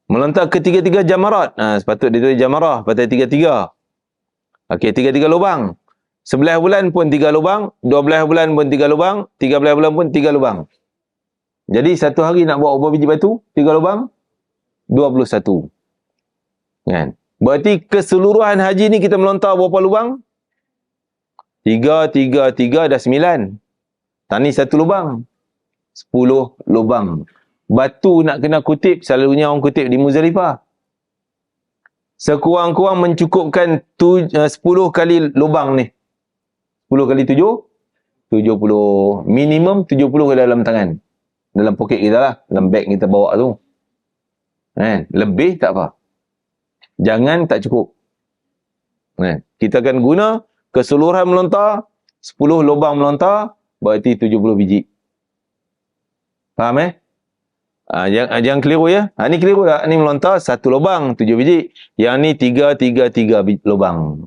Melontar ketiga-tiga jamarat. Sepatutnya dia tulis jamarah. Patut 3-3. Okey, 3-3 lubang. 11 bulan pun 3 lubang. 12 bulan pun 3 lubang. 13 bulan pun 3 lubang. Jadi satu hari nak buat berapa biji batu? 3 lubang? 21. Kan? Berarti keseluruhan haji ni kita melontar berapa lubang? 3, 3, 3 dah 9. Tani satu lubang. 10 lubang. Batu nak kena kutip, selalunya orang kutip di Muzdalifah. Sekurang-kurang mencukupkan 10 kali lubang ni. 10 kali 7? 70. Minimum 70 ke dalam tangan. Dalam poket kita lah. Dalam beg kita bawa tu. Lebih tak apa. Jangan tak cukup. Kita akan guna keseluruhan melontar, 10 lubang melontar, berarti 70 biji. Faham jangan keliru ya. Ni keliru tak? Ni melontar 1 lubang, 7 biji. Yang ni 3, 3, 3 lubang.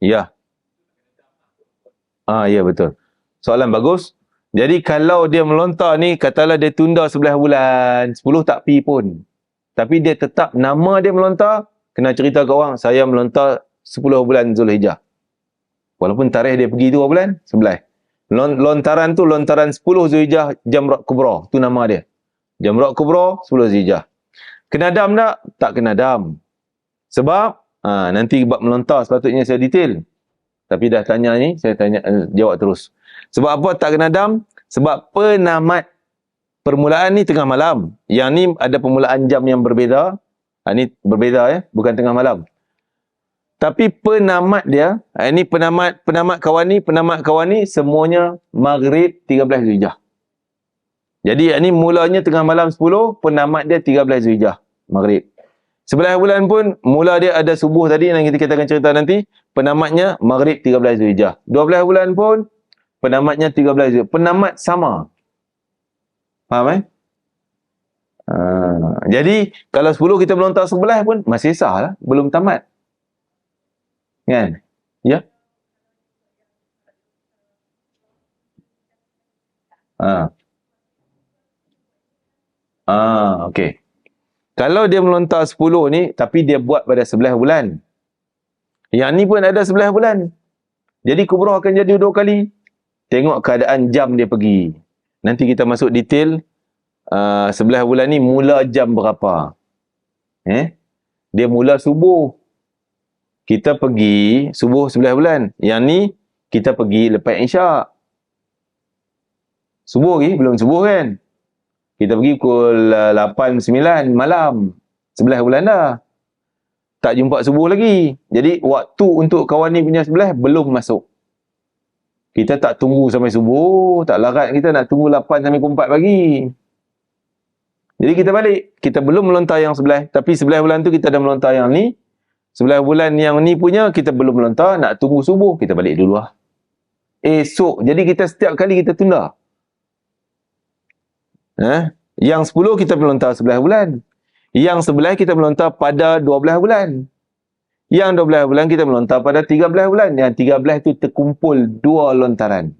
Ya. Ya betul. Soalan bagus. Jadi kalau dia melontar ni, katalah dia tunda 11 bulan, 10 tak pi pun. Tapi dia tetap nama dia melontar, kena cerita ke orang, saya melontar 10 bulan Zulhijjah. Walaupun tarikh dia pergi 2 bulan, 11. Lontaran tu lontaran 10 Zulhijjah Jamrat Kubra, tu nama dia. Jamrat Kubra 10 Zulhijjah. Kena dam tak? Tak kena dam. Sebab nanti bab melontar sepatutnya saya detail. Tapi dah tanya ni, saya jawab terus. Sebab apa tak kena dam? Sebab penamat permulaan ni tengah malam. Yang ni ada permulaan jam yang berbeza. Ni berbeza ya, bukan tengah malam. Tapi penamat dia, ini penamat kawan ni semuanya Maghrib 13 Zulhijjah. Jadi ini mulanya tengah malam 10, penamat dia 13 Zulhijjah, Maghrib. 11 bulan pun mula dia ada subuh tadi yang kita akan cerita nanti, penamatnya Maghrib 13 Zulhijjah. 12 bulan pun penamatnya 13 Zulhijjah. Penamat sama. Faham jadi kalau 10 kita melontar 11 pun masih sah lah, belum tamat. Kan? Ya? Okey. Kalau dia melontar 10 ni, tapi dia buat pada 11 bulan. Yang ni pun ada 11 bulan. Jadi kubrah akan jadi 2 kali. Tengok keadaan jam dia pergi. Nanti kita masuk detail 11 bulan ni mula jam berapa. Dia mula subuh. Kita pergi subuh 11 bulan. Yang ni kita pergi lepas Isyak. Subuh lagi, belum subuh kan. Kita pergi pukul 8, 9 malam. 11 bulan dah. Tak jumpa subuh lagi. Jadi waktu untuk kawan ni punya 11 belum masuk. Kita tak tunggu sampai subuh. Tak larat kita nak tunggu 8 sampai 4 pagi. Jadi kita balik. Kita belum melontar yang 11. Tapi 11 bulan tu kita dah melontar yang ni. 11 bulan yang ni punya kita belum melontar. Nak tunggu subuh. Kita balik dulu lah. Esok. Jadi kita setiap kali kita tunda. Yang 10 kita melontar 11 bulan. Yang 11 kita melontar pada 12 bulan. Yang 12 bulan kita melontar pada 13 bulan. Yang 13 tu terkumpul 2 lontaran.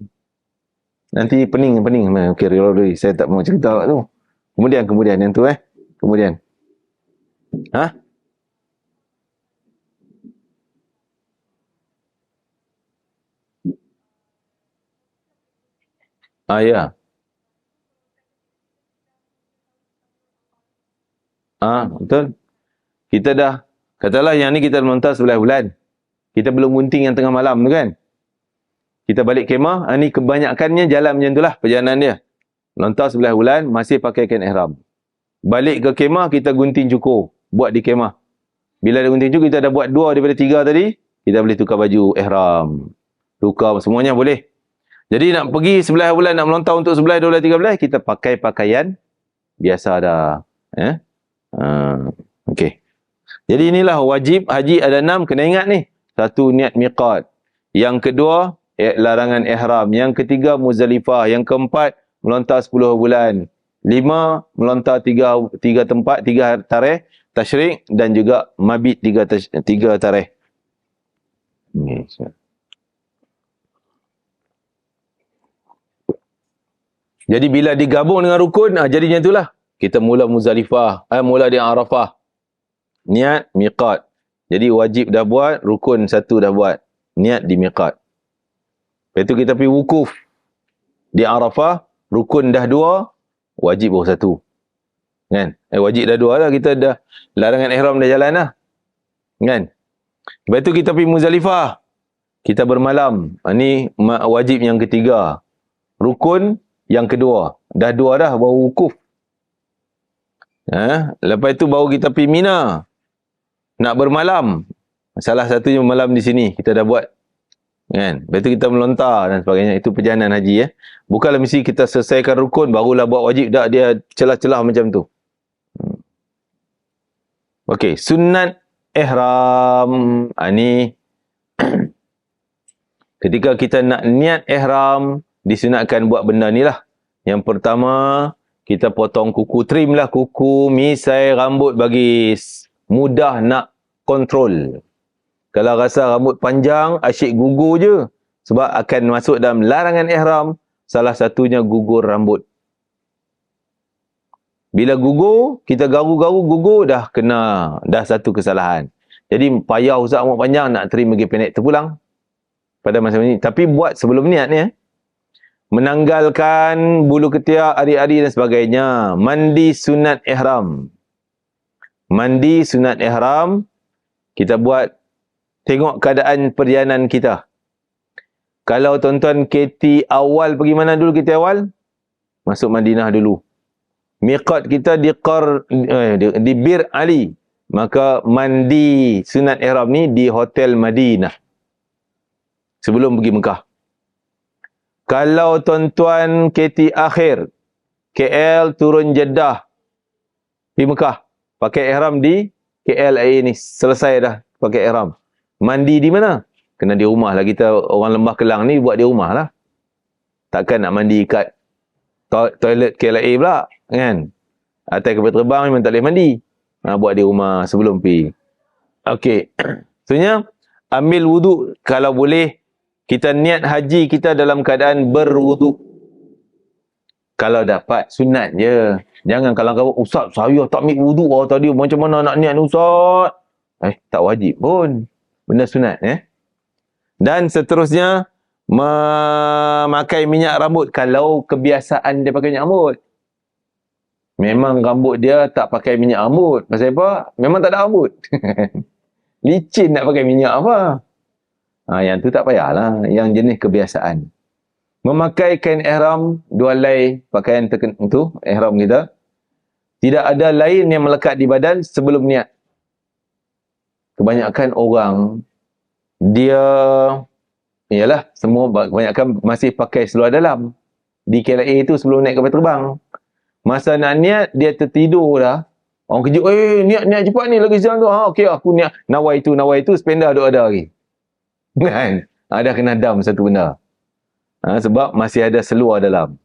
Nanti pening. Okey, saya tak mau cerita tu. Kemudian yang tu Kemudian. Ya. Betul. Kita dah Katalah yang ni kita melontar sebelah bulan. Kita belum gunting yang tengah malam tu kan. Kita balik kemah, ni kebanyakannya jalan macam itulah perjalanan dia. Melontar sebelah bulan, masih pakai kain ihram. Balik ke kemah, kita gunting cukur. Buat di kemah. Bila dah gunting cukur, kita dah buat 2 daripada 3 tadi, kita boleh tukar baju ihram. Tukar semuanya boleh. Jadi nak pergi sebelah bulan, nak melontar untuk sebelah 12, 13, kita pakai pakaian biasa dah. Okey. Jadi inilah wajib haji ada 6, kena ingat ni. 1, niat miqat. Yang kedua, larangan ihram. Yang ketiga, Muzdalifah. Yang keempat, melontar 10 bulan. 5, melontar 3 tempat, 3 tarikh tasyrik, dan juga mabit 3 tarikh. Jadi bila digabung dengan rukun, jadinya itulah. Kita mula Muzdalifah, mula di Arafah. Niat, miqat. Jadi wajib dah buat, rukun 1 dah buat. Niat di miqat. Lepas tu kita pergi wukuf di Arafah, rukun dah 2, wajib baru 1. Kan? Wajib dah 2 lah, kita dah larangan ihram dah jalan lah. Kan? Lepas tu kita pergi Muzdalifah. Kita bermalam. Ni wajib yang ketiga. Rukun yang kedua. Dah 2 dah, baru wukuf. Lepas tu baru kita pergi Mina. Nak bermalam. Salah satunya malam di sini. Kita dah buat. Kan? Lepas tu kita melontar dan sebagainya. Itu perjalanan haji. Bukanlah mesti kita selesaikan rukun, barulah buat wajib. Tak, dia celah-celah macam tu. Okey, sunat ihram. Ni ketika kita nak niat ihram, disunatkan buat benda ni lah. Yang pertama, kita potong kuku, trim lah kuku, misai rambut bagi mudah nak kontrol. Kalau rasa rambut panjang, asyik gugur je. Sebab akan masuk dalam larangan ihram, salah satunya gugur rambut. Bila gugur, kita garu-garu gugur, dah satu kesalahan. Jadi payah usah rambut panjang, nak trim lagi pendek, terpulang pada masa ini. Tapi buat sebelum niat ni. Menanggalkan bulu ketiak, ari-ari dan sebagainya. Mandi sunat ihram. Mandi sunat ihram, kita buat, tengok keadaan perjalanan kita. Kalau tuan-tuan KT awal pergi mana dulu KT awal? Masuk Madinah dulu. Miqat kita di Bir Ali. Maka mandi sunat ihram ni di Hotel Madinah. Sebelum pergi Mekah. Kalau tuan-tuan KT akhir, KL turun Jeddah, di Mekah, pakai ihram di KL ni, selesai dah pakai ihram. Mandi di mana? Kena di rumah lah. Kita orang Lembah Kelang ni buat di rumah lah. Takkan nak mandi kat toilet KLIA pula, kan? Atas kapal terbang memang tak boleh mandi. Buat di rumah sebelum pergi. Okey. Sebenarnya, ambil wuduk kalau boleh. Kita niat haji kita dalam keadaan berwuduk. Kalau dapat, sunat je. Jangan kalau Ustaz, saya tak ambil wuduk tadi. Macam mana nak niat ni Ustaz? Tak wajib pun. Benda sunat. Dan seterusnya, memakai minyak rambut. Kalau kebiasaan dia pakai minyak rambut. Memang rambut dia tak pakai minyak rambut. Pasal apa? Memang tak ada rambut. Licin nak pakai minyak apa? Yang tu tak payahlah. Yang jenis kebiasaan. Memakai kain ihram, 2 helai pakaian tertentu, ihram kita. Tidak ada lain yang melekat di badan sebelum niat. Kebanyakan orang, dia, ialah, semua kebanyakan masih pakai seluar dalam. Di KLIA itu sebelum naik kapal terbang. Masa nak niat, dia tertidur dah. Orang kejut, niat cepat ni lagi siang tu. Okey, aku niat. Nawai itu, spender ada lagi. Kan? Dah kena dam satu benda. Sebab masih ada seluar dalam.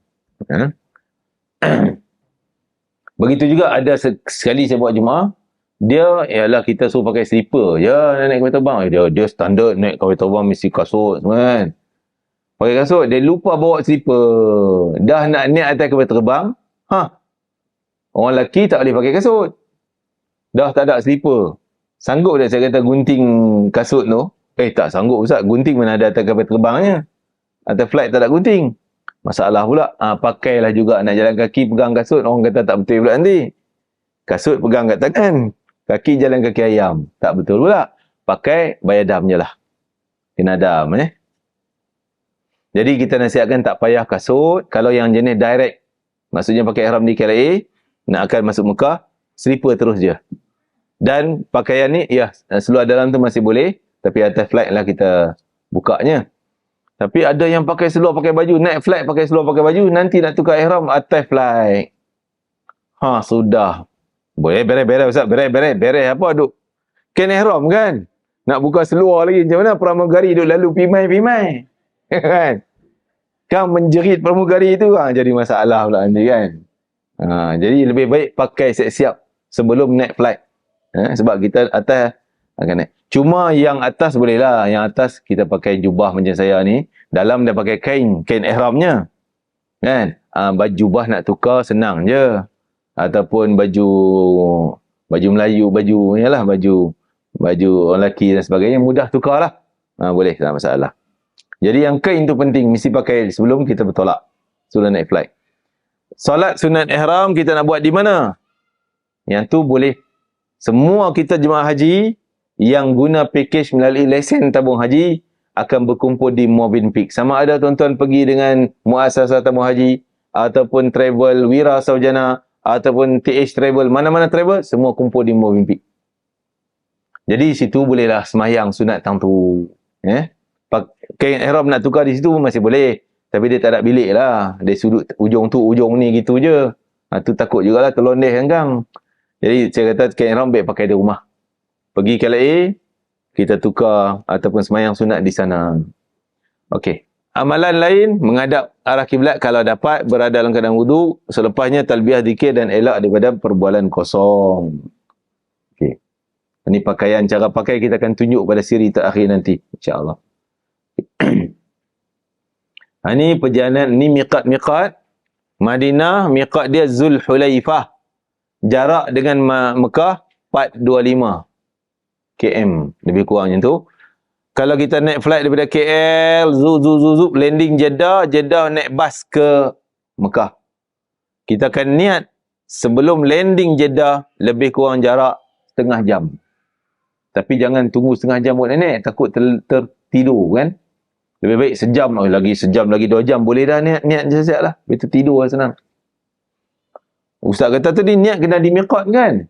Begitu juga ada sekali saya buat jemaah. Dia, ialah kita suruh pakai slipper. Ya, naik kapal terbang. Dia standard naik kapal terbang mesti kasut semua kan. Pakai kasut, dia lupa bawa slipper. Dah nak niat atas kapal terbang. Orang lelaki tak boleh pakai kasut. Dah tak ada slipper. Sanggup tak saya kata gunting kasut tu? Tak sanggup Ustaz. Gunting mana ada atas kapal terbangnya. Atas flight tak ada gunting. Masalah pula. Pakailah juga nak jalan kaki pegang kasut. Orang kata tak betul pula nanti. Kasut pegang kat tangan. Kaki jalan kaki ayam. Tak betul pula. Pakai bayar dam je lah. Kena dam. Jadi kita nasihatkan tak payah kasut. Kalau yang jenis direct, maksudnya pakai ihram di KLIA, nak akan masuk Mekah, slipper terus je. Dan pakaian ni, ya, seluar dalam tu masih boleh. Tapi atas flight lah kita bukanya. Tapi ada yang pakai seluar pakai baju, naik flight pakai seluar pakai baju, nanti nak tukar ihram atas flight. Sudah. Boleh beres-beres Ustaz, beres apa duk? Kan ihram kan? Nak buka seluar lagi, macam mana pramugari duk lalu pimai-pimai. Kan? Kan menjerit pramugari tu jadi masalah pula nanti kan. Jadi lebih baik pakai siap-siap sebelum naik flight. Sebab kita atas akan naik. Cuma yang atas boleh lah. Yang atas kita pakai jubah macam saya ni. Dalam dah pakai kain ihramnya. Kan? Baju jubah nak tukar senang je. Ataupun baju Melayu, baju orang lelaki dan sebagainya, mudah tukar lah. Boleh, tak masalah. Jadi yang kain tu penting, mesti pakai sebelum kita bertolak. Sebelum naik flight. Solat sunat ihram kita nak buat di mana? Yang tu boleh. Semua kita jemaah haji yang guna package melalui lesen tabung haji akan berkumpul di Muawin Peak. Sama ada tuan-tuan pergi dengan Muassasah Tabung Haji ataupun travel Wira Saujana ataupun TH Travel, mana-mana travel, semua kumpul di Muawin Peak. Jadi situ bolehlah semayang sunat tang tu. Kain ihram nak tukar di situ masih boleh. Tapi dia tak ada bilik lah. Dia sudut ujung tu, ujung ni gitu je. Tu takut jugalah terlondeh hanggang. Jadi saya kata kain ihram baik pakai di rumah. Pergi KLIA, kita tukar ataupun semayang sunat di sana. Okey. Amalan lain, menghadap arah kiblat kalau dapat, berada dalam keadaan wudu, selepasnya talbiyah zikir dan elak daripada perbualan kosong. Okey. Ini pakaian, cara pakai kita akan tunjuk pada siri terakhir nanti, insya-Allah. Ini perjalanan, ini miqat-miqat. Madinah, miqat dia Zulhulaifah. Jarak dengan Mekah 425 km, lebih kurang macam tu. Kalau kita naik flight daripada KL, zup, landing Jeddah naik bas ke Mekah. Kita akan niat sebelum landing Jeddah, lebih kurang jarak setengah jam. Tapi jangan tunggu setengah jam buat naik, takut tertidur kan. Lebih baik sejam, sejam lagi 2 jam, boleh dah niat je siap lah. Betul tidur lah senang. Ustaz kata tadi niat kena di miqat kan?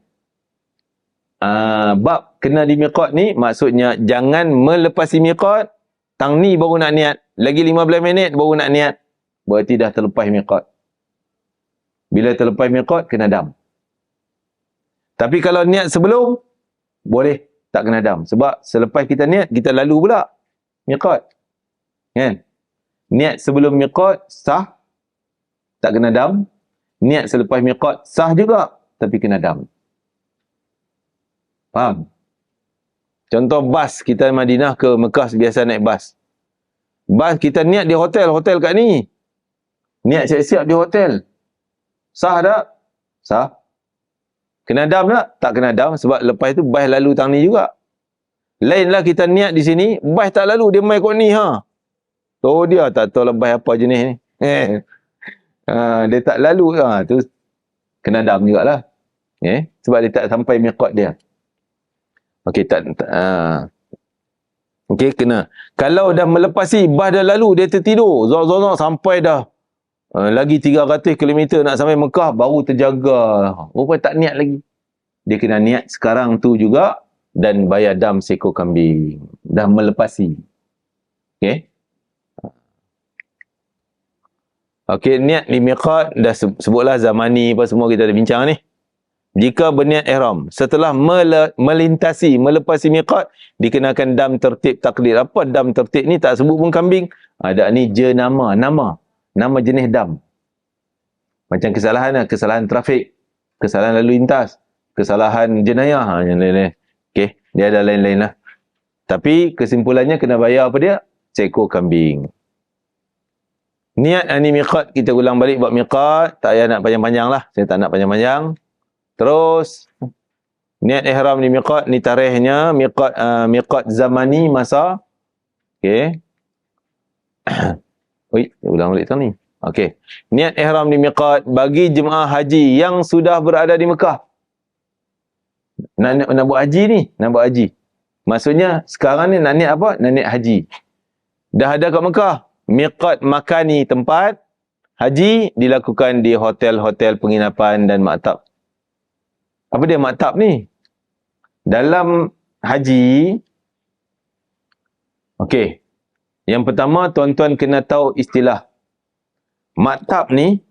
Bab kena di miqat ni maksudnya jangan melepasi miqat, tang ni baru nak niat, lagi 15 minit baru nak niat, berarti dah terlepas miqat. Bila terlepas miqat kena dam. Tapi kalau niat sebelum boleh tak kena dam, sebab selepas kita niat kita lalu pula miqat. Kan? Niat sebelum miqat sah, tak kena dam. Niat selepas miqat sah juga, tapi kena dam. Faham? Contoh bas, kita Madinah ke Mekah biasa naik bas. Bas kita niat di hotel kat ni. Niat siap-siap di hotel. Sah tak? Sah. Kena dam tak? Tak kena dam, sebab lepas tu bas lalu tang ni juga. Lainlah kita niat di sini, bas tak lalu, dia mai kot ni tu dia tak tahu bas apa jenis ni. Dia tak lalu tu kena dam jugalah. Sebab dia tak sampai miqat dia. Okey, okey, kena. Kalau dah melepasi, bas dah lalu, dia tertidur. Zon sampai dah lagi 300 km nak sampai Mekah, baru terjaga. Rupanya tak niat lagi. Dia kena niat sekarang tu juga dan bayar dam seekor kambing. Dah melepasi. Okey. Okey, niat di miqat, dah sebutlah zamani apa semua kita dah bincang ni. Jika berniat ihram, setelah melepasi miqat, dikenakan dam tertib takdir. Apa dam tertib ni? Tak sebut pun kambing. Ada ni jenama, nama jenis dam. Macam kesalahan trafik, kesalahan lalu lintas, kesalahan jenayah. Okey, dia ada lain-lain lah. Tapi kesimpulannya kena bayar apa dia? Seekor kambing. Niat ni miqat, kita ulang balik buat miqat. Tak payah nak panjang-panjang lah. Saya tak nak panjang-panjang. Terus niat ihram ni miqat, ni tarikhnya miqat zamani masa. Okey. Ulang balik tu ni. Okey. Niat ihram ni miqat bagi jemaah haji yang sudah berada di Mekah. Nak buat haji ni, nak buat haji. Maksudnya sekarang ni nak niat apa? Nak niat haji. Dah ada kat Mekah, miqat makani, tempat haji dilakukan di hotel-hotel penginapan dan maktab. Apa dia maktab ni? Dalam haji, okey. Yang pertama, tuan-tuan kena tahu istilah. Maktab ni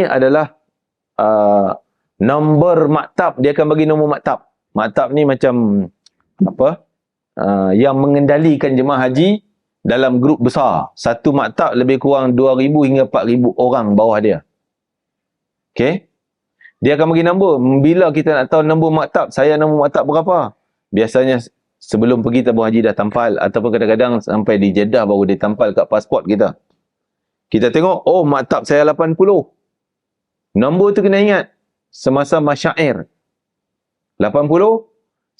adalah nombor maktab. Dia akan bagi nombor maktab. Maktab ni macam apa? Yang mengendalikan jemaah haji dalam grup besar. Satu maktab lebih kurang 2,000 hingga 4,000 orang bawah dia. Okey? Dia akan bagi nombor. Bila kita nak tahu nombor maktab, saya nombor maktab berapa? Biasanya sebelum pergi tabung haji dah tampal, ataupun kadang-kadang sampai di Jeddah baru dia tampal kat pasport kita. Kita tengok, oh maktab saya 80. Nombor tu kena ingat. Semasa masyair. 80.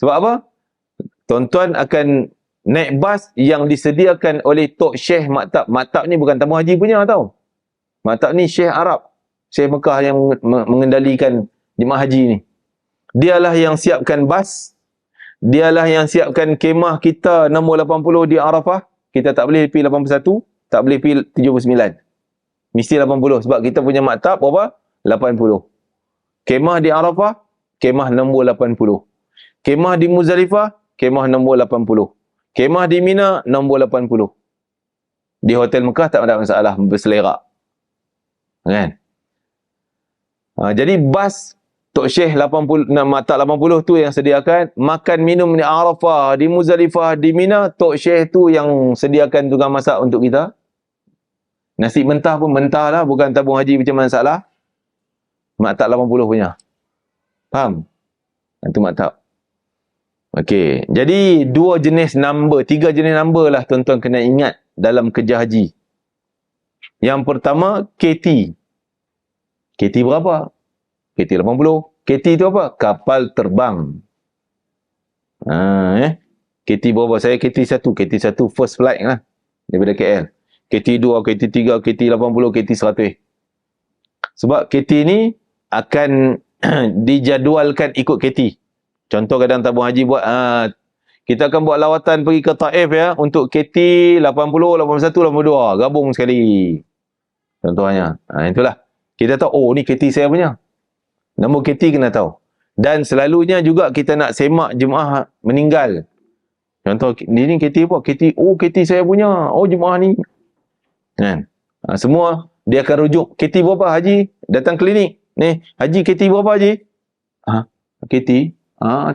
Sebab apa? Tuan-tuan akan naik bas yang disediakan oleh Tok Syekh Maktab. Maktab ni bukan tabung haji punya tau. Maktab ni Syekh Arab. Syekh Mekah yang mengendalikan jemaah haji ni. Dialah yang siapkan bas. Dialah yang siapkan kemah kita nombor 80 di Arafah. Kita tak boleh pergi 81. Tak boleh pergi 79. Mesti 80. Sebab kita punya maktab berapa? 80. Kemah di Arafah, kemah nombor 80. Kemah di Muzdalifah, kemah nombor 80. Kemah di Mina, nombor 80. Di Hotel Mekah tak ada masalah, berselerak. Kan? Jadi bas Tok Syekh 80, maktab 80 tu yang sediakan. Makan minum di Arafah, di Muzdalifah, di Mina, Tok Syekh tu yang sediakan tukang masak untuk kita. Nasi mentah pun mentah lah, bukan tabung haji macam mana salah. Maktab 80 punya. Faham? Itu maktab. Okey, jadi 3 jenis number lah tuan-tuan kena ingat dalam kerja haji. Yang pertama, KT. KT berapa? KT 80. KT itu apa? Kapal terbang. KT berapa? Saya KT 1. KT 1 first flight lah. Daripada KL. KT 2, KT 3, KT 80, KT 100. Sebab KT ni akan dijadualkan ikut KT. Contoh kadang tabung haji buat, kita akan buat lawatan pergi ke Taif ya, untuk KT 80, 81, 82. Gabung sekali. Contohnya. Itulah. Kita tahu, oh ni KT saya punya. Nombor KT kena tahu. Dan selalunya juga kita nak semak jemaah meninggal. Contoh, ni KT apa? KT, oh KT saya punya. Oh jemaah ni. Kan? Semua dia akan rujuk. KT berapa haji? Datang klinik. Ni, haji KT berapa haji? KT?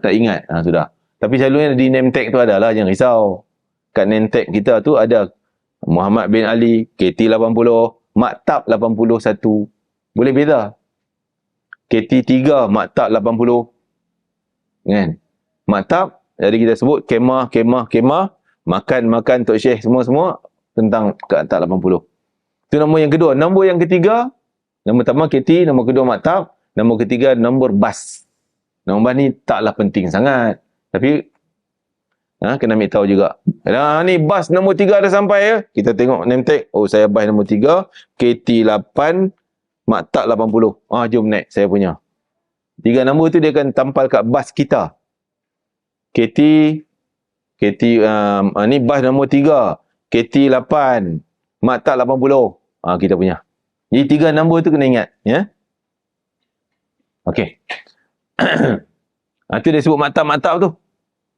Tak ingat. Sudah. Tapi selalunya di name tag tu ada lah. Jangan risau. Kat name tag kita tu ada Muhammad bin Ali, KT 80, Maktab 81. Boleh beza. KT 3, Maktab 80. Kan? Maktab, jadi kita sebut kemah. Makan Tok Syekh semua tentang Maktab 80. Itu nombor yang kedua. Nombor yang ketiga, nombor pertama KT, nombor kedua Maktab, nombor ketiga nombor bas. Nombor bas ni taklah penting sangat. Tapi kena ambil tahu juga. Ni bas nombor 3 dah sampai ya. Kita tengok name tag. Oh saya bas nombor 3, KT 8, Maktab 80. Jom naik saya punya. 3 nombor tu dia akan tampal kat bas kita. KT ni bas nombor 3, KT 8, Maktab 80. Kita punya. Jadi 3 nombor tu kena ingat ya. Okey. Itu dia sebut maktab-maktab tu.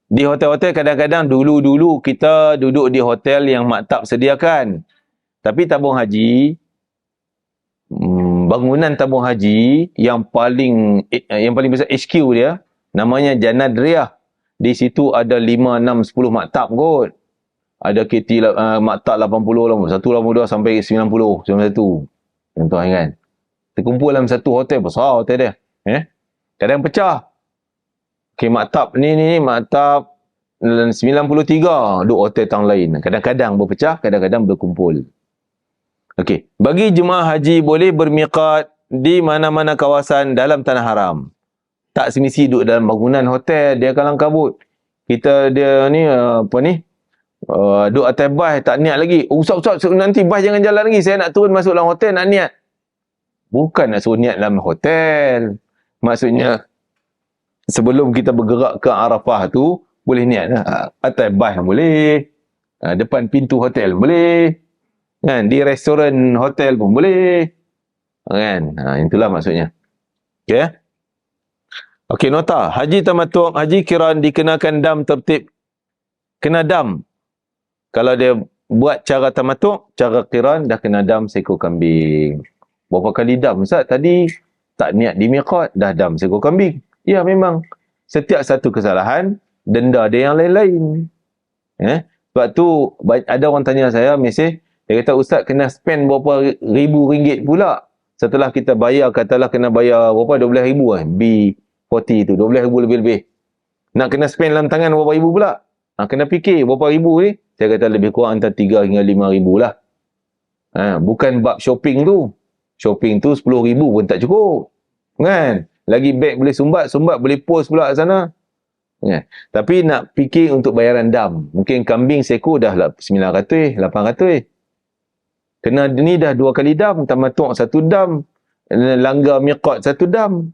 Di hotel-hotel kadang-kadang dulu kita duduk di hotel yang maktab sediakan. Tapi tabung haji, bangunan tabung haji yang paling besar HQ dia, namanya Janadriyah. Di situ ada 5, 6, 10 maktab kot. Ada KT maktab 80, 182 sampai 90, 91. Contoh kan. Terkumpul dalam satu hotel, besar hotel dia. Kadang pecah. Okay, maktab ni maktab 93 duk hotel tang lain. Kadang-kadang berpecah, kadang-kadang berkumpul. Okey, bagi jemaah haji boleh bermiqat di mana-mana kawasan dalam tanah haram. Tak semesti duduk dalam bangunan hotel, dia kalang kabut. Dia ni duduk atas bas tak niat lagi. Ustaz nanti bas jangan jalan lagi, saya nak turun masuk dalam hotel nak niat. Bukan nak suruh niat dalam hotel. Maksudnya sebelum kita bergerak ke Arafah tu, boleh niat lah. Atas bas boleh. Depan pintu hotel boleh. Kan? Di restoran hotel pun boleh. Kan? Itulah maksudnya. Okay? Okey, nota. Haji tamattu', haji qiran dikenakan dam tertib. Kena dam. Kalau dia buat cara tamattu', cara qiran dah kena dam seekor kambing. Berapa kali dam, Ustaz? Tadi tak niat di miqat, dah dam seekor kambing. Ya, memang. Setiap satu kesalahan, denda dia yang lain-lain. Sebab tu, ada orang tanya saya, mesej, dia kata, Ustaz kena spend berapa ribu ringgit pula. Setelah kita bayar, katalah kena bayar berapa, 12 ribu B40 tu, 12 ribu lebih-lebih. Nak kena spend dalam tangan berapa ribu pula? Kena fikir berapa ribu ni. Saya kata lebih kurang antara 3 hingga 5 ribu lah. Bukan bab shopping tu. Shopping tu 10 ribu pun tak cukup. Kan? Lagi beg boleh sumbat boleh post pula sana. Tapi nak fikir untuk bayaran dam. Mungkin kambing seekor dah 900, 800. Kena ni dah 2 kali dam. Tamattu' 1 dam. Langgar miqat 1 dam.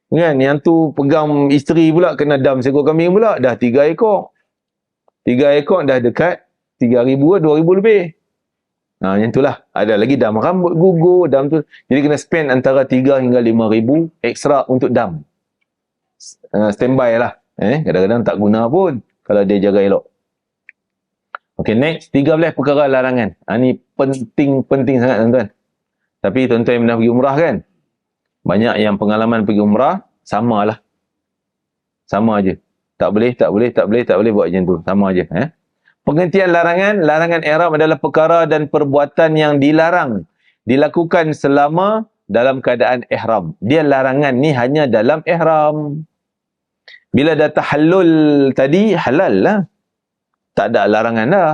Kan? Yang tu pegang isteri pula kena dam seekor kambing pula. Dah 3 ekor. 3 ekor dah dekat 3,000 ke 2,000 lebih. Yang itulah. Ada lagi dam rambut gugur, dam tu. Jadi kena spend antara 3 hingga 5,000 ekstra untuk dam. Standby lah. Kadang-kadang tak guna pun kalau dia jaga elok. Okay, next. 13 perkara larangan. Ni penting sangat, tuan-tuan. Tapi tuan-tuan yang pernah pergi umrah kan? Banyak yang pengalaman pergi umrah, sama lah. Sama aja. Tak boleh buat macam tu. Sama aja. Pengertian larangan ihram adalah perkara dan perbuatan yang dilarang dilakukan selama dalam keadaan ihram. Dia larangan ni hanya dalam ihram. Bila dah tahallul tadi, halal lah. Tak ada larangan dah.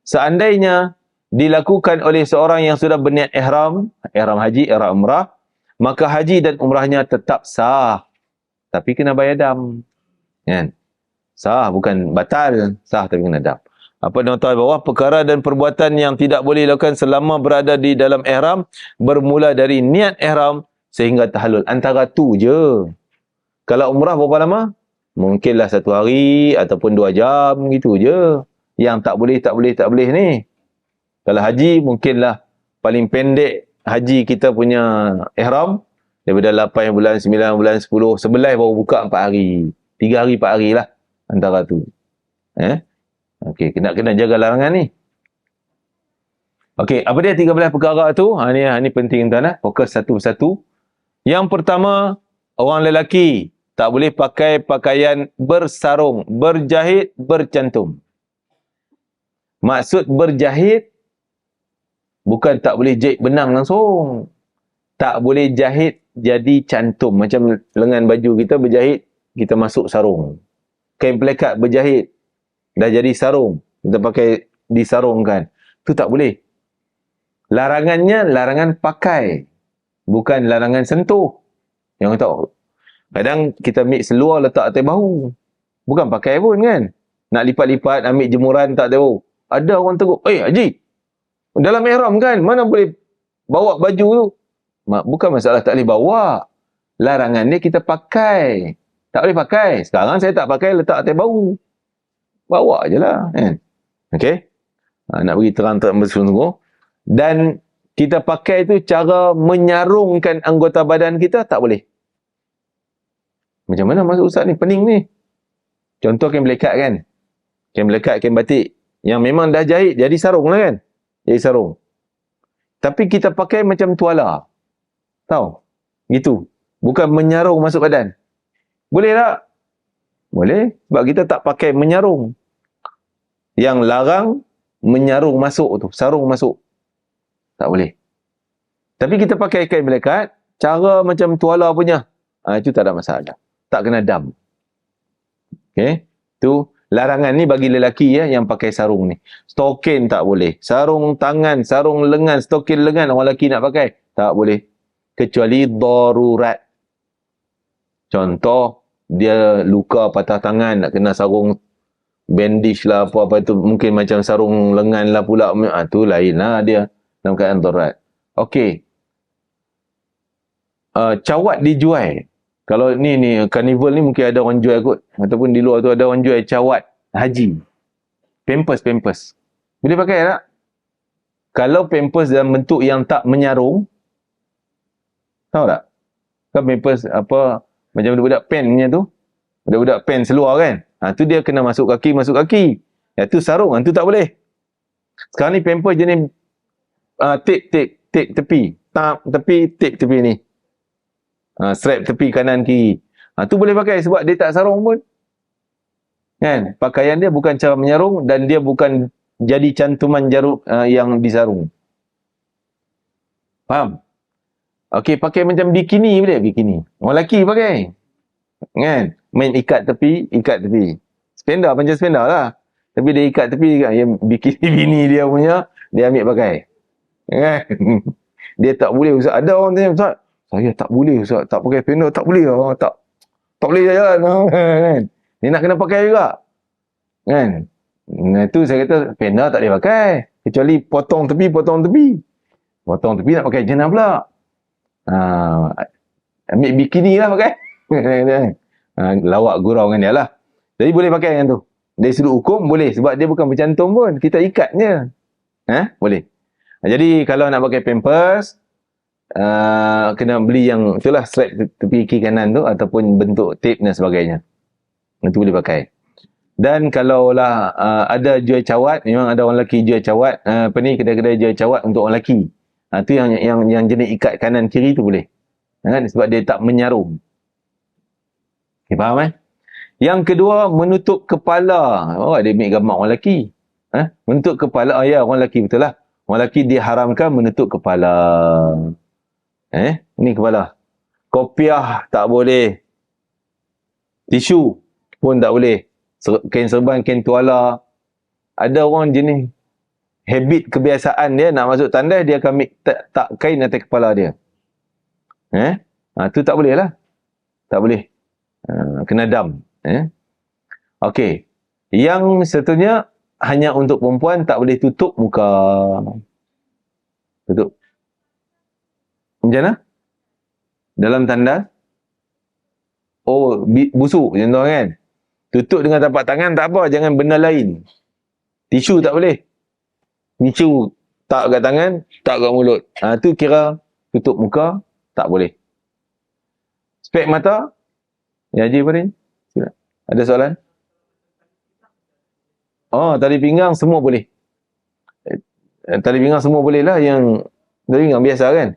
Seandainya dilakukan oleh seorang yang sudah berniat ihram haji, ihram umrah, maka haji dan umrahnya tetap sah. Tapi kena bayar dam. Kan? Sah, bukan batal. Sah tapi kena dam. Apa nota bawah? Perkara dan perbuatan yang tidak boleh dilakukan selama berada di dalam ihram bermula dari niat ihram sehingga tahallul. Antara tu je. Kalau umrah berapa lama? Mungkinlah 1 hari ataupun 2 jam gitu je. Yang tak boleh ni. Kalau haji mungkinlah paling pendek haji kita punya ihram daripada 8 bulan, 9 bulan, 10, 11 baru buka 4 hari. 3 hari, 4 hari lah antara tu. Okey, kena jaga larangan ni. Okey, apa dia 13 perkara tu? Ni penting tuan. Fokus satu persatu. Yang pertama, orang lelaki tak boleh pakai pakaian bersarung, berjahit, bercantum. Maksud berjahit, bukan tak boleh jahit benang langsung. Tak boleh jahit jadi cantum. Macam lengan baju kita berjahit, kita masuk sarung. Kain pelekat berjahit, dah jadi sarung. Kita pakai disarungkan. Itu tak boleh. Larangannya, larangan pakai. Bukan larangan sentuh. Yang tahu. Kadang kita ambil seluar letak atas bahu. Bukan pakai pun kan. Nak lipat-lipat, ambil jemuran tak tahu. Ada orang tegur, Haji, dalam ihram kan, mana boleh bawa baju tu? Bukan masalah tak boleh bawa. Larangan dia kita pakai. Tak boleh pakai. Sekarang saya tak pakai, letak atas bahu. Bawa je lah. Kan? Okey? Nak bagi terang-terang bersungguh. Dan kita pakai tu cara menyarungkan anggota badan kita, tak boleh. Macam mana maksud Ustaz ni? Pening ni. Contoh kain melekat kan? Kain melekat, kain batik. Yang memang dah jahit, jadi sarung lah kan? Jadi sarung. Tapi kita pakai macam tuala. Tahu? Gitu. Bukan menyarung masuk badan. Boleh tak? Boleh. Sebab kita tak pakai menyarung. Yang larang, menyarung masuk tu. Sarung masuk. Tak boleh. Tapi kita pakai kain melekat, cara macam tuala punya. Itu tak ada masalah. Tak kena dam. Okay? Tu larangan ni bagi lelaki yang pakai sarung ni. Stokin tak boleh. Sarung tangan, sarung lengan, stokin lengan orang lelaki nak pakai. Tak boleh. Kecuali darurat. Contoh, dia luka patah tangan, nak kena sarung bandage lah, apa-apa tu. Mungkin macam sarung lengan lah pula. Tu lain lah dia. Dalam keadaan darurat. Okey. Cawat dijual. Kalau ni karnival ni mungkin ada orang jual kot. Ataupun di luar tu ada orang jual cawat haji. Pampers. Boleh pakai tak? Kalau pampers dalam bentuk yang tak menyarung, tahu tak? Kan pampers apa, macam budak-budak pen punya tu. Budak-budak pen seluar kan. Tu dia kena masuk kaki. Yang tu sarung, tu tak boleh. Sekarang ni pampers jenis tape tepi. Tape tepi ni. Strap tepi kanan kiri. Tu boleh pakai sebab dia tak sarung pun. Kan? Pakaian dia bukan cara menyarung dan dia bukan jadi cantuman jarum yang disarung. Faham? Okey, pakai macam bikini boleh? Bikini. Orang lelaki pakai. Kan? Main ikat tepi. Spender macam spender lah. Tapi dia ikat tepi, yang bikini bini dia punya, dia ambil pakai. Kan? Dia tak boleh, Ustaz. Ada orang tanya, Ustaz, saya tak boleh, Ustaz. Tak pakai spender, tak boleh. Tak boleh jalan. Kan? Dia nak kena pakai juga. Kan? Itu saya kata, spender tak boleh pakai. Kecuali potong tepi. Potong tepi nak pakai jenah pula. Ambil bikini lah pakai. Lawak gurau dengan dia lah. Jadi boleh pakai yang tu. Dari sudut hukum boleh. Sebab dia bukan bercantum pun. Kita ikatnya. Boleh. Jadi kalau nak pakai pampers, kena beli yang itulah strap tepi kiri kanan tu ataupun bentuk tape dan sebagainya. Itu boleh pakai. Dan kalaulah ada jual cawat, memang ada orang lelaki jual cawat, kedai-kedai jual cawat untuk orang lelaki. Itu yang jenis ikat kanan kiri tu boleh. Sebab dia tak menyarung. Okay, faham Yang kedua, menutup kepala. Dia ambil gambar orang lelaki. Menutup kepala, ya orang lelaki betul lah. Orang lelaki diharamkan menutup kepala. Ini kepala. Kopiah tak boleh. Tisu pun tak boleh. Kain serban, kain tuala. Ada orang jenis habit, kebiasaan dia nak masuk tandas, dia akan ambil tak kain atas kepala dia. Tu tak boleh lah. Tak boleh. Kena dam. Okey. Yang seterusnya, hanya untuk perempuan tak boleh tutup muka. Tutup. Macam mana? Dalam tandas. Busuk macam tu kan. Tutup dengan tapak tangan tak apa, jangan benda lain. Tisu tak boleh. Tisu tak kat tangan, tak kat mulut. Tu kira tutup muka, tak boleh. Spek mata. Ya Haji Farin? Ada soalan? Tali pinggang semua boleh. Tali pinggang semua boleh lah. Yang tali pinggang biasa kan.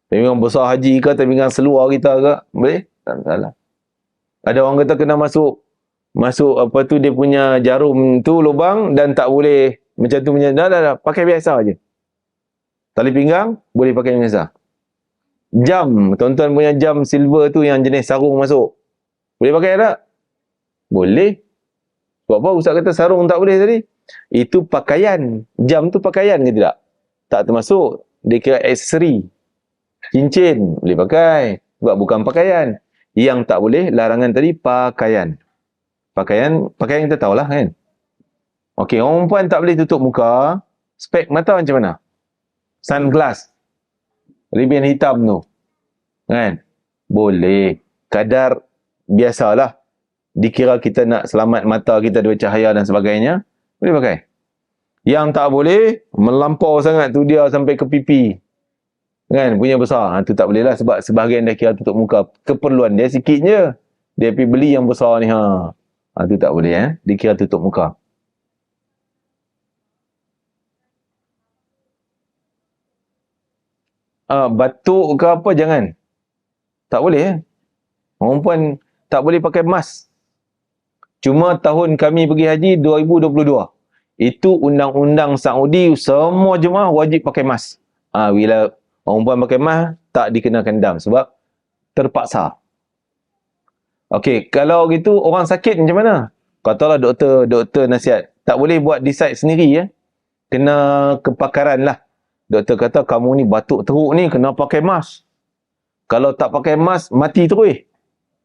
Tali pinggang besar haji ke, tali pinggang seluar kita ke, boleh? Tak salah. Ada orang kata kena masuk apa tu, dia punya jarum tu lubang dan tak boleh macam tu punya. Dah. Pakai biasa aje. Tali pinggang boleh pakai biasa. Jam, tuan-tuan punya jam silver tu yang jenis sarung masuk. Boleh pakai tak? Boleh. Sebab apa Ustaz kata sarung tak boleh tadi? Itu pakaian. Jam tu pakaian ke tidak? Tak termasuk. Dia kira aksesori. Cincin boleh pakai. Sebab bukan pakaian. Yang tak boleh, larangan tadi pakaian. Pakaian kita tahulah kan. Okey, orang perempuan tak boleh tutup muka. Spek mata macam mana? Sunglass. Ribbon hitam tu. Kan? Boleh. Kadar biasalah. Dikira kita nak selamat mata kita dari cahaya dan sebagainya. Boleh pakai. Yang tak boleh, melampau sangat tu dia sampai ke pipi. Kan? Punya besar. Tu tak boleh lah sebab sebahagian dia kira tutup muka. Keperluan dia sikit je. Dia pergi beli yang besar ni. Tu tak boleh. Dikira tutup muka. Batuk ke apa, jangan. Tak boleh. Orang perempuan tak boleh pakai mask. Cuma tahun kami pergi haji 2022. Itu undang-undang Saudi, semua jemaah wajib pakai mask. Bila orang perempuan pakai mask, tak dikenakan dam sebab terpaksa. Okey, kalau gitu orang sakit macam mana? Katalah doktor nasihat, tak boleh buat decide sendiri ya. Kena kepakaran lah. Doktor kata kamu ni batuk teruk ni kena pakai mask. Kalau tak pakai mask mati terus.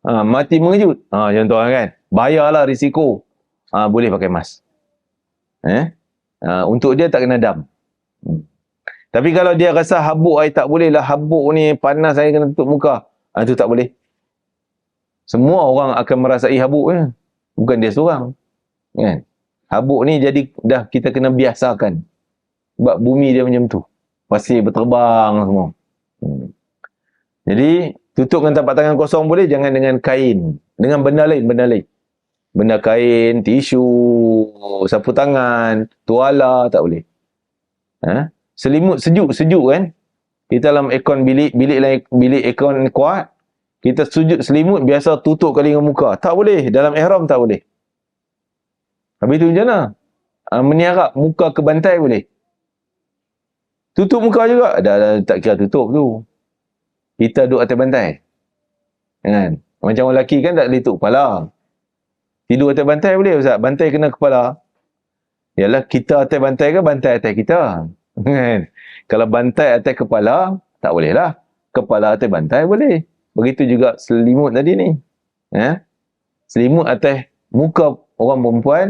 Mati mengejut. Macam tu kan. Bayalah risiko. Boleh pakai mask. Untuk dia tak kena dam. Tapi kalau dia rasa habuk, tak boleh lah habuk ni panas, saya kena tutup muka. Itu tak boleh. Semua orang akan merasai habuknya. Bukan dia seorang. Kan? Habuk ni jadi dah kita kena biasakan. Sebab bumi dia macam tu. Pasir berterbang semua. Jadi, tutup dengan tapak tangan kosong boleh, jangan dengan kain. Dengan benda lain, benda lain. Benda kain, tisu, sapu tangan, tuala, tak boleh. Selimut sejuk kan? Kita dalam aircon bilik aircon kuat, kita sujud selimut, biasa tutup kali dengan muka. Tak boleh, dalam ihram tak boleh. Habis tu macam mana? Meniarap muka ke bantai boleh. Tutup muka juga. Dah tak kira tutup tu. Kita duduk atas bantai. Kan? Macam orang lelaki kan tak boleh tutup kepala. Tidur atas bantai boleh Ustaz? Bantai kena kepala. Yalah, kita atas bantai ke bantai atas kita? Kan? Kalau bantai atas kepala, tak boleh lah. Kepala atas bantai boleh. Begitu juga selimut tadi ni. Selimut atas muka orang perempuan,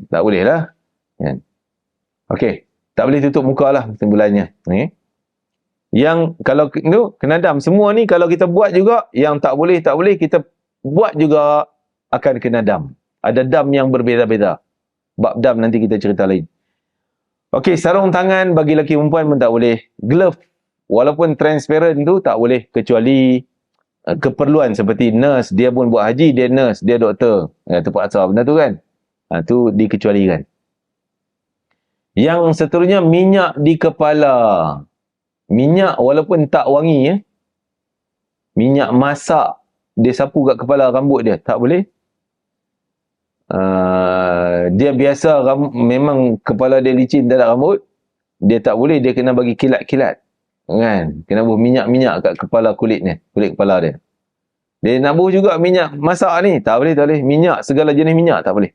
tak boleh lah. Kan? Okey. Tak boleh tutup muka lah simpulannya. Yang kalau tu kena dam. Semua ni kalau kita buat juga, yang tak boleh kita buat juga akan kena dam. Ada dam yang berbeza-beza. Bab dam nanti kita cerita lain. Okey, sarung tangan bagi lelaki perempuan pun tak boleh. Glove walaupun transparent tu tak boleh, kecuali keperluan seperti nurse, dia pun buat haji, dia nurse, dia doktor. Terpaksa benda tu kan. Tu dikecualikan. Yang seterusnya, minyak di kepala. Minyak walaupun tak wangi, minyak masak dia sapu kat kepala rambut dia, tak boleh. Dia biasa memang kepala dia licin, tak ada rambut, dia tak boleh, dia kena bagi kilat-kilat. Kan? Kena buh minyak-minyak kat kepala kulit kepala dia. Dia nak buh juga minyak masak ni, tak boleh. Minyak, segala jenis minyak, tak boleh.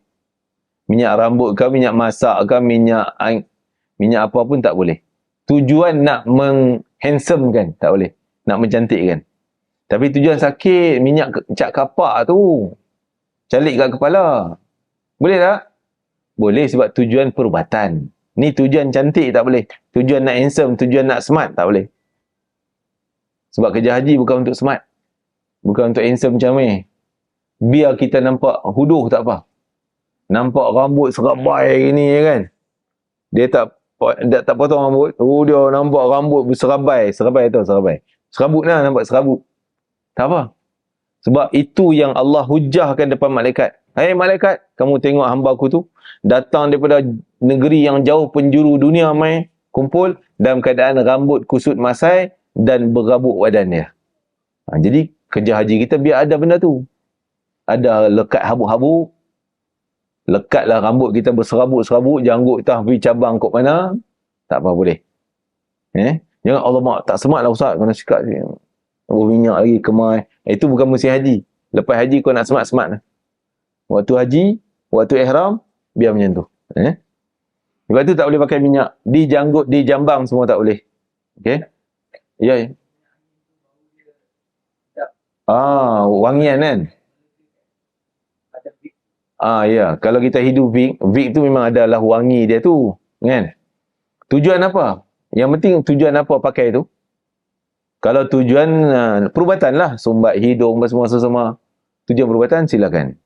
Minyak rambut ke, minyak masak ke, minyak apa pun tak boleh. Tujuan nak menghandsome-kan, tak boleh. Nak mencantikkan. Tapi tujuan sakit, minyak cat kapak tu, calik kat kepala. Boleh tak? Boleh, sebab tujuan perubatan. Ni tujuan cantik tak boleh. Tujuan nak handsome, tujuan nak smart tak boleh. Sebab kerja haji bukan untuk smart. Bukan untuk handsome macam ni. Biar kita nampak huduh tak apa. Nampak rambut serabai ni kan. Dia tak potong rambut. Dia nampak rambut berserabai. Serabai tu, serabai. Serabut lah, nampak serabut. Tak apa. Sebab itu yang Allah hujahkan depan malaikat. Hai malaikat, kamu tengok hamba aku tu datang daripada negeri yang jauh penjuru dunia mai kumpul dalam keadaan rambut kusut masai dan berabuk badan dia. Jadi kerja haji kita biar ada benda tu. Ada lekat habuk-habuk. Lekatlah rambut kita berserabut-serabut, janggut kita pergi cabang kot mana. Tak apa boleh. Jangan Allah mak tak semat lah Ustaz, kena sikat minyak lagi kemai. Itu bukan musim haji. Lepas haji kau nak semat-semat lah. Waktu haji, waktu ihram, biar macam tu. Sebab tu tak boleh pakai minyak. Di janggut, di jambang semua tak boleh. Okey? Ya. Wangian kan? Ya. Kalau kita hidup Vic tu memang adalah wangi dia tu. Kan? Tujuan apa? Yang penting tujuan apa pakai tu? Kalau tujuan perubatan lah. Sumbat hidung, semua sesama. Tujuan perubatan, silakan.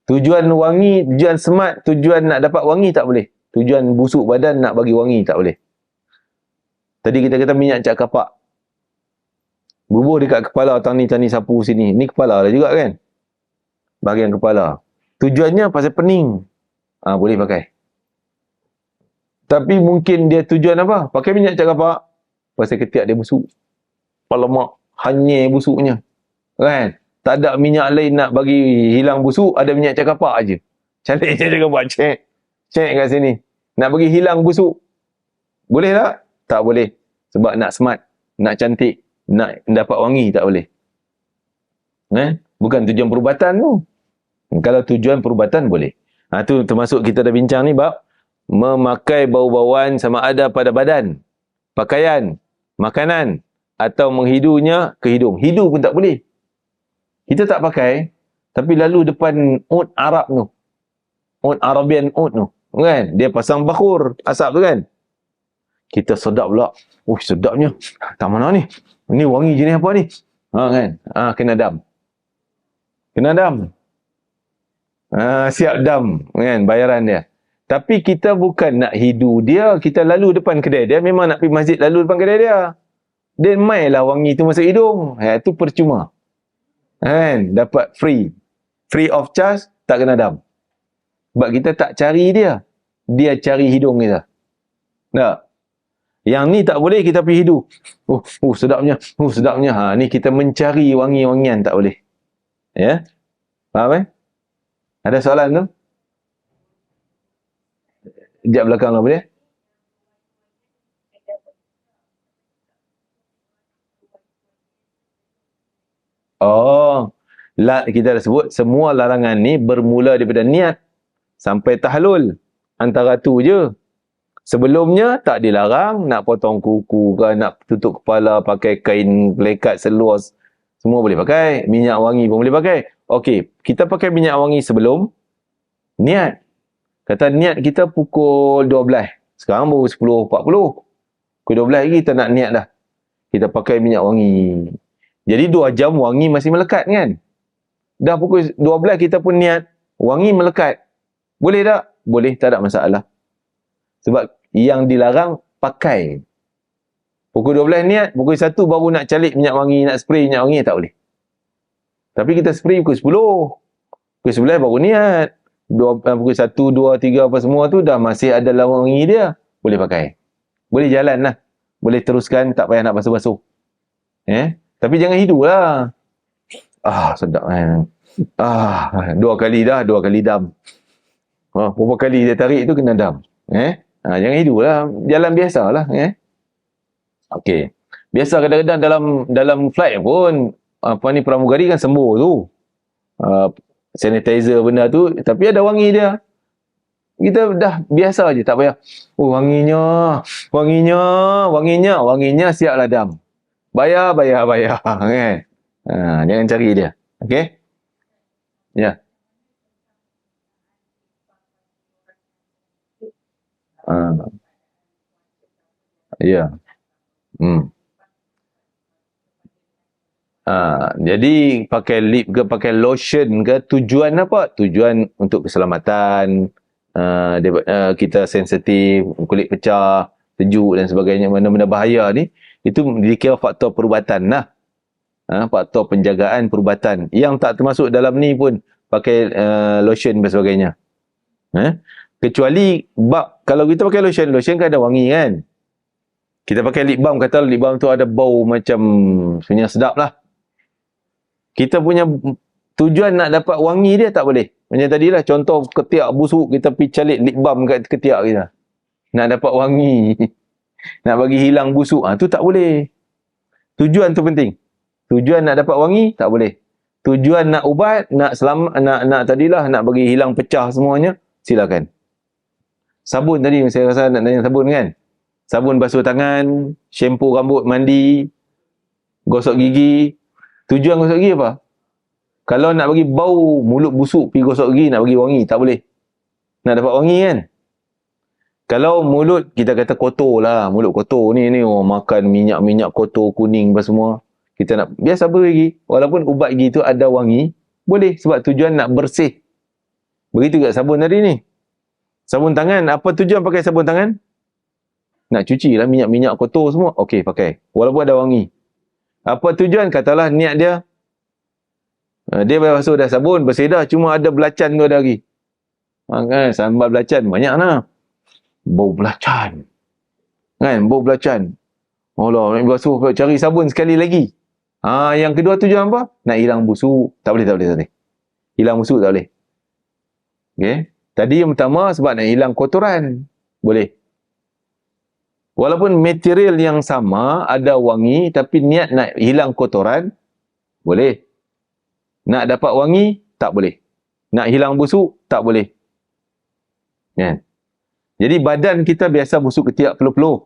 Tujuan wangi, tujuan semat, tujuan nak dapat wangi tak boleh. Tujuan busuk badan nak bagi wangi tak boleh. Tadi kita kata minyak cat kapak. Bubuh dekat kepala, tani sapu sini. Ni kepala dah juga kan? Bahagian kepala. Tujuannya pasal pening. Boleh pakai. Tapi mungkin dia tujuan apa? Pakai minyak cat kapak. Pasal ketiak dia busuk. Alamak, hanyir busuknya. Kan? Tak ada minyak lain nak bagi hilang busuk, ada minyak cat kapak aje. Cantik cat kapak, cek kat sini. Nak bagi hilang busuk. Boleh tak? Tak boleh. Sebab nak smart, nak cantik, nak dapat wangi, tak boleh. Bukan tujuan perubatan tu. Kalau tujuan perubatan boleh. Tu termasuk kita dah bincang ni bab memakai bau-bauan sama ada pada badan, pakaian, makanan atau menghidunya ke hidung. Hidu pun tak boleh. Kita tak pakai, tapi lalu depan oud Arab tu. Oud Arabian oud tu. Kan? Dia pasang bakhur, asap tu kan? Kita sedap pula. Sedapnya. Tak mana ni? Ni wangi jenis apa ni? Kan? Kena dam. Kena dam. Siap dam kan bayaran dia. Tapi kita bukan nak hidu dia, kita lalu depan kedai dia, memang nak pergi masjid lalu depan kedai dia. Dia mainlah wangi tu masuk hidung. Itu percuma. Kan? Dapat free. Free of charge, tak kena dam. Sebab kita tak cari dia. Dia cari hidung kita. Tak? Yang ni tak boleh kita pergi hidu. Sedapnya. Sedapnya. Ni kita mencari wangi-wangian, tak boleh. Ya? Faham Ada soalan tu? Sekejap belakang apa dia? Kita dah sebut, semua larangan ni bermula daripada niat sampai tahlul. Antara tu je. Sebelumnya tak dilarang nak potong kuku ke, nak tutup kepala pakai kain pelekat seluas. Semua boleh pakai. Minyak wangi pun boleh pakai. Okey, kita pakai minyak wangi sebelum niat. Kata niat kita pukul 12. Sekarang baru 10.40. Pukul 12 lagi kita nak niat dah. Kita pakai minyak wangi. Jadi 2 jam wangi masih melekat kan? Dah pukul 12 kita pun niat. Wangi melekat. Boleh tak? Boleh, tak ada masalah. Sebab yang dilarang pakai. Pukul 12 niat, pukul 1 baru nak calik minyak wangi, nak spray minyak wangi, tak boleh. Tapi kita spray pukul 10. Pukul 11 baru niat. Pukul 1, 2, 3 apa semua tu dah masih ada lawan wangi dia. Boleh pakai. Boleh jalan lah. Boleh teruskan, tak payah nak basuh-basuh. Tapi jangan hidu lah. Sedap kan. 2 kali dah, 2 kali dam. Berapa kali dia tarik tu kena dam. Jangan hidu lah. Jalan biasa lah. Okey. Biasa kadang-kadang dalam flight pun, pramugari kan sembuh tu. Sanitizer benda tu, tapi ada wangi dia. Kita dah biasa je, tak payah. Wanginya siaplah dam. Bayar kan. Jangan cari dia. Okey? Ya. Ya. Jadi pakai lip ke pakai lotion ke, tujuan apa? Tujuan untuk keselamatan, kita sensitif, kulit pecah, sejuk dan sebagainya, benda-benda bahaya ni, itu dikira faktor perubatan lah. Faktor penjagaan perubatan. Yang tak termasuk dalam ni pun pakai lotion dan sebagainya. Kecuali kalau kita pakai lotion kan ada wangi kan. Kita pakai lip balm, kata lip balm tu ada bau macam sebenarnya sedap lah. Kita punya tujuan nak dapat wangi dia tak boleh. Macam tadilah contoh ketiak busuk, kita pergi calik lip balm kat ketiak kita. Nak dapat wangi. Nak bagi hilang busuk. Tu tak boleh. Tujuan tu penting. Tujuan nak dapat wangi tak boleh. Tujuan nak ubat, nak bagi hilang pecah semuanya, silakan. Sabun tadi saya rasa nak tanya sabun kan. Sabun basuh tangan, shampoo rambut, mandi, gosok gigi. Tujuan gosok gigi apa? Kalau nak bagi bau mulut busuk, pergi gosok gigi, nak bagi wangi, tak boleh. Nak dapat wangi kan? Kalau mulut, kita kata kotor lah. Mulut kotor ni makan minyak-minyak kotor, kuning apa semua. Kita nak, biasa bagi. Walaupun ubat gigi tu ada wangi, boleh. Sebab tujuan nak bersih. Begitu juga sabun tadi ni. Sabun tangan, apa tujuan pakai sabun tangan? Nak cuci lah minyak-minyak kotor semua. Okey, pakai. Walaupun ada wangi. Apa tujuan? Katalah niat dia. Dia basuh dah sabun, bersih dah. Cuma ada belacan tu ada lagi. Kan, sambal belacan. Banyak lah. Bau belacan. Kan, bau belacan. Allah, nak basuh, cari sabun sekali lagi. Yang kedua tujuan apa? Nak hilang busuk. Tak boleh. Hilang busuk tak boleh. Okey. Tadi yang pertama sebab nak hilang kotoran. Boleh. Walaupun material yang sama, ada wangi, tapi niat nak hilang kotoran, boleh. Nak dapat wangi, tak boleh. Nak hilang busuk, tak boleh. Kan? Jadi badan kita biasa busuk ketiak peluh-peluh.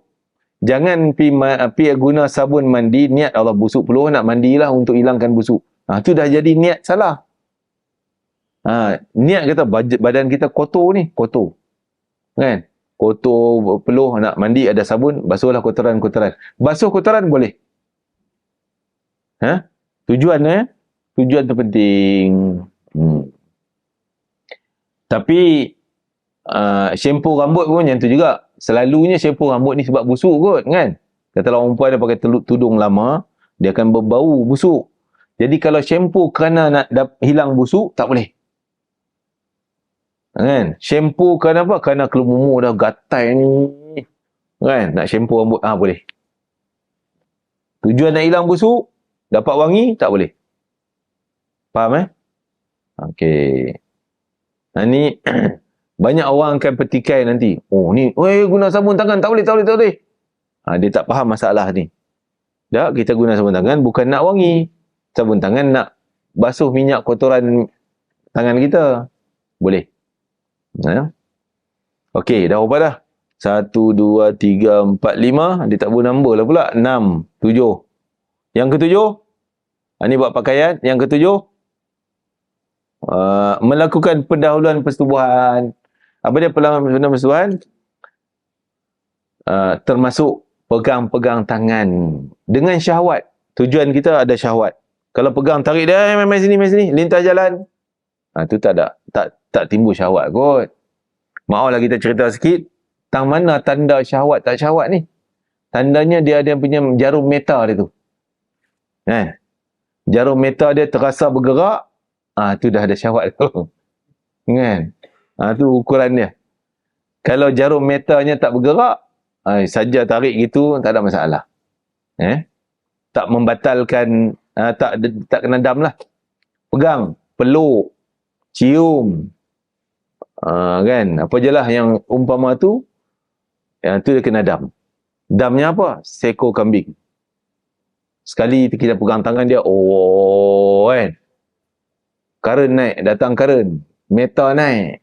Jangan pergi guna sabun mandi, niat Allah busuk peluh, nak mandilah untuk hilangkan busuk. Itu dah jadi niat salah. Niat kata badan kita kotor ni, kotor. Kan? Kotor, peluh, nak mandi, ada sabun, basuhlah kotoran-kotoran. Basuh kotoran boleh. Tujuan tujuan tu penting. Tapi shampoo rambut pun macam tu juga. Selalunya shampoo rambut ni sebab busuk kot kan. Katalah orang perempuan dia pakai tudung lama, dia akan berbau busuk. Jadi kalau shampoo kerana nak hilang busuk, tak boleh. Kan? Shampoo kerana apa? Kerana kelumumur dah gatai ni. Kan? Nak shampoo rambut, boleh. Tujuan nak hilang busuk, dapat wangi, tak boleh. Faham Okey. Nah ni banyak orang akan petikai nanti. Oh ni, guna sabun tangan, tak boleh. Dia tak faham masalah ni. Tak, kita guna sabun tangan bukan nak wangi. Sabun tangan nak basuh minyak kotoran tangan kita. Boleh. Okey, dah berapa dah? 1, 2, 3, 4, 5. Dia tak boleh number lah pula. 6, 7. Yang ketujuh, ini buat pakaian. Yang ketujuh, melakukan pendahuluan persetubuhan. Apa dia pendahuluan persetubuhan? Termasuk pegang-pegang tangan dengan syahwat. Tujuan kita ada syahwat. Kalau pegang tarik dia, main sini, lintas jalan. Itu tak timbul syahwat kot. Maaflah kita cerita sikit. Tang mana tanda syahwat tak syahwat ni? Tandanya dia ada punya jarum meta dia tu. Jarum meta dia terasa bergerak, tu dah ada syahwat tu. Kan? Tu ukuran dia. Kalau jarum metanya tak bergerak, saja tarik gitu, tak ada masalah. Tak membatalkan, tak kena dam lah. Pegang, peluk, cium, kan? Apa je lah yang umpama tu, yang tu dia kena dam. Damnya apa? Seekor kambing. Sekali kita pegang tangan dia, kan? Karen naik, datang karen. Meta naik.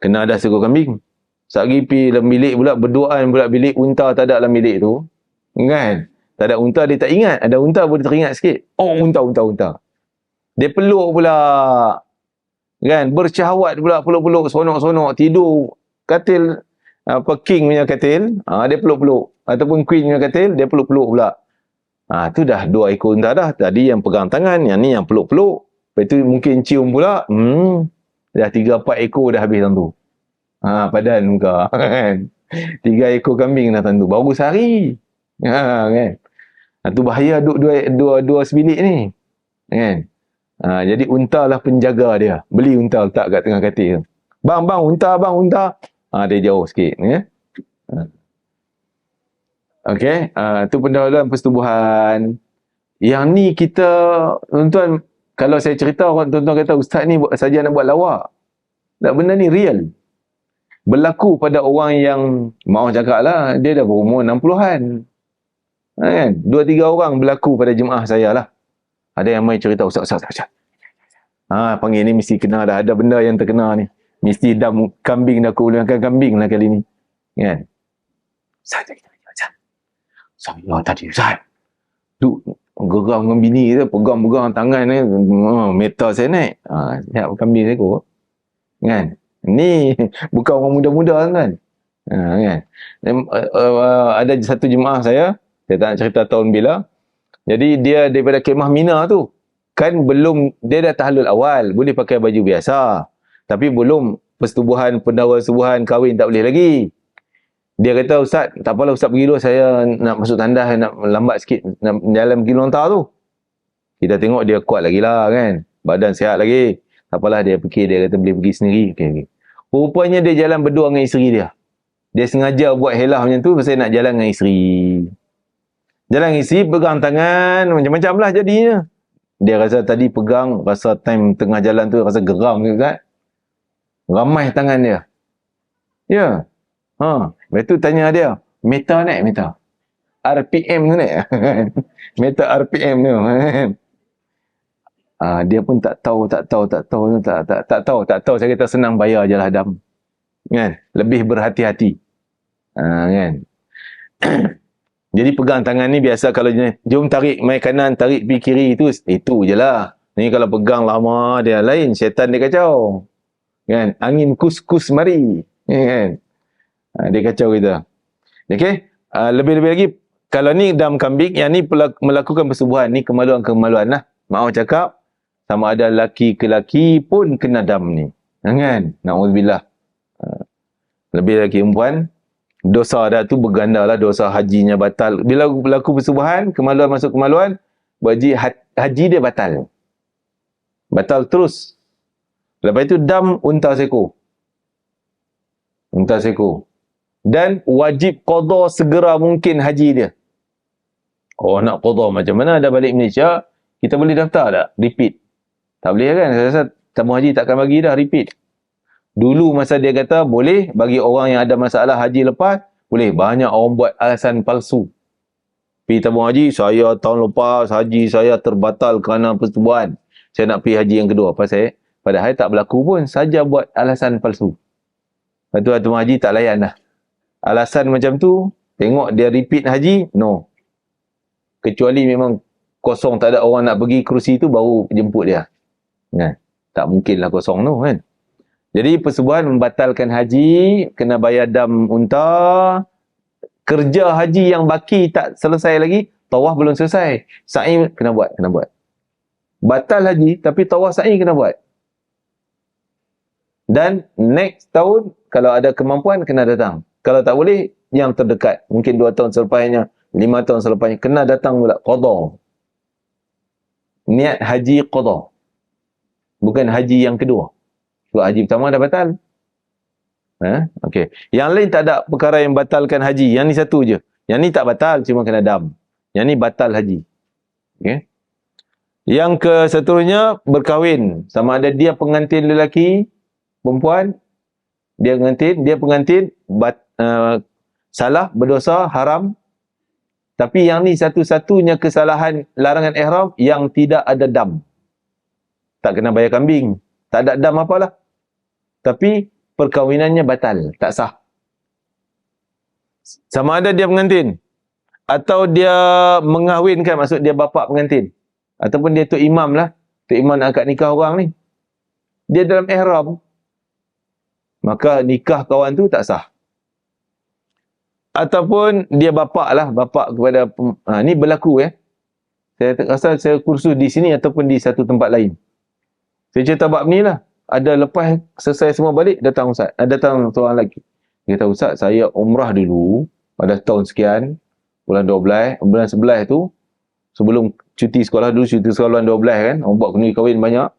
Kena ada seekor kambing. Sagi pergi dalam bilik pula, berduaan pula bilik unta tak ada dalam bilik tu. Kan? Tak ada unta, dia tak ingat. Ada unta boleh teringat sikit. Unta. Dia peluk pula. Kan? Bersyahwat pula, peluk-peluk, sonok-sonok, tidur. Katil, king punya katil, dia peluk-peluk. Ataupun queen punya katil, dia peluk-peluk pula. Tu dah 2 ekor unta dah. Tadi yang pegang tangan, yang ni yang peluk-peluk. Lepas tu mungkin cium pula. Dah 3-4 ekor dah habis tentu. Padan muka. Kan? 3 ekor kambing dah tentu. Baru sehari. Kan? Tu bahaya dua sebilik ni. Kan? Jadi unta lah penjaga dia. Beli unta letak kat tengah katil. Bang, unta. Dia jauh sikit. Okey, tu pendahuluan persetubuhan. Yang ni kita, tuan-tuan, kalau saya cerita, tuan-tuan kata, ustaz ni saja nak buat lawak. Tak, benda ni real. Berlaku pada orang yang, maaf cakap lah, dia dah berumur 60-an. Kan? 2-3 orang berlaku pada jemaah saya lah. Ada yang main cerita, ustaz. Panggil ni mesti kena dah. Ada benda yang terkena ni. Mesti dam kambing dah kulangkan kambing lah kali ni. Kan? Saya tadi, Ustaz. Duk geram dengan bini kita, pegang-pegang tangan ni, meta saya naik. Siap kambing saya kot. Kan? Ni bukan orang muda-muda kan? Kan? Ada satu jemaah saya tak nak cerita tahun bila. Jadi dia daripada kemah Mina tu, kan belum, dia dah tahlul awal, boleh pakai baju biasa. Tapi belum persetubuhan, pendahuluan persetubuhan, kahwin tak boleh lagi. Dia kata, Ustaz, tak apalah Ustaz pergi dulu, saya nak masuk tandas, nak lambat sikit, nak jalan pergi lontar tu. Kita tengok dia kuat lagi lah kan. Badan sihat lagi. Tak apalah, dia fikir, dia kata boleh pergi sendiri. Okay. Rupanya dia jalan berdua dengan isteri dia. Dia sengaja buat helah macam tu, pasal nak jalan dengan isteri. Jalan dengan isteri, pegang tangan, macam-macam lah jadinya. Dia rasa tadi pegang, rasa time tengah jalan tu, rasa geram ke Ustaz. Ramai tangan dia. Ya. Lepas tu tanya dia, meta naik, meta. RPM tu naik. Meta RPM tu. Dia pun tak tahu. Saya kata senang bayar je lah dam. Kan? Lebih berhati-hati. Kan? Jadi pegang tangan ni biasa kalau jom tarik mai kanan, tarik pergi kiri, itu je lah. Ni kalau pegang lama dia lain, syaitan dia kacau. Kan? Angin kus-kus mari. Kan? Dia kacau kita. Okey? Lebih-lebih lagi, Kalau ni dam kambing, yang ni melakukan persubuhan, ni kemaluan-kemaluan lah. Maaf cakap, sama ada laki ke laki pun kena dam ni. Kan? Na'udzubillah. Lebih lagi perempuan, dosa dah tu berganda lah, dosa hajinya batal. Bila berlaku persubuhan, kemaluan masuk kemaluan, berhaji haji dia batal. Batal terus. Lepas itu dam unta seekor. Unta seekor. Dan wajib qada segera mungkin haji dia. Oh, nak qada macam mana dah balik Malaysia, kita boleh daftar tak? Repeat. Tak boleh kan? Saya rasa tamu haji takkan bagi dah repeat. Dulu masa dia kata boleh bagi orang yang ada masalah haji lepas, boleh. Banyak orang buat alasan palsu. Pergi tabung haji, saya tahun lepas haji saya terbatal kerana persetubuhan. Saya nak pergi haji yang kedua. Padahal tak berlaku pun, saja buat alasan palsu. Lepas tu tabung haji tak layan dah. Alasan macam tu, tengok dia repeat haji, no. Kecuali memang kosong, tak ada orang nak pergi kerusi tu, baru jemput dia. Kan? Tak mungkinlah kosong tu kan. Jadi persetubuhan membatalkan haji, kena bayar dam unta. Kerja haji yang baki tak selesai lagi, tawaf belum selesai, sa'i kena buat. Batal haji, tapi tawaf sa'i kena buat. Dan next tahun, kalau ada kemampuan, kena datang. Kalau tak boleh, yang terdekat. Mungkin 2 tahun selepasnya, 5 tahun selepasnya, kena datang pula. Qadha. Niat haji qadha. Bukan haji yang kedua. Sebab haji pertama dah batal. Okey. Yang lain tak ada perkara yang batalkan haji. Yang ni satu je. Yang ni tak batal, cuma kena dam. Yang ni batal haji. Okey. Yang ke seterusnya, berkahwin. Sama ada dia pengantin lelaki, perempuan, dia pengantin, salah, berdosa, haram. Tapi yang ni satu-satunya kesalahan larangan ihram yang tidak ada dam. Tak kena bayar kambing. Tak ada dam apalah. Tapi perkahwinannya batal, tak sah. Sama ada dia pengantin atau dia mengahwinkan, maksud dia bapa pengantin, ataupun dia tok imam lah, tok imam nak akad nikah orang ni, dia dalam ihram, maka nikah kawan tu tak sah. Ataupun dia bapa lah, bapa kepada ni berlaku saya rasa saya kursus di sini ataupun di satu tempat lain. Saya cerita bab ni lah. Ada lepas selesai semua balik, datang Ustaz. Datang seorang lelaki. Dia kata, Ustaz, saya umrah dulu pada tahun sekian, bulan 12, bulan 11 tu, sebelum cuti sekolah dulu, cuti sekolah bulan 12 kan, orang buat kenduri kahwin banyak.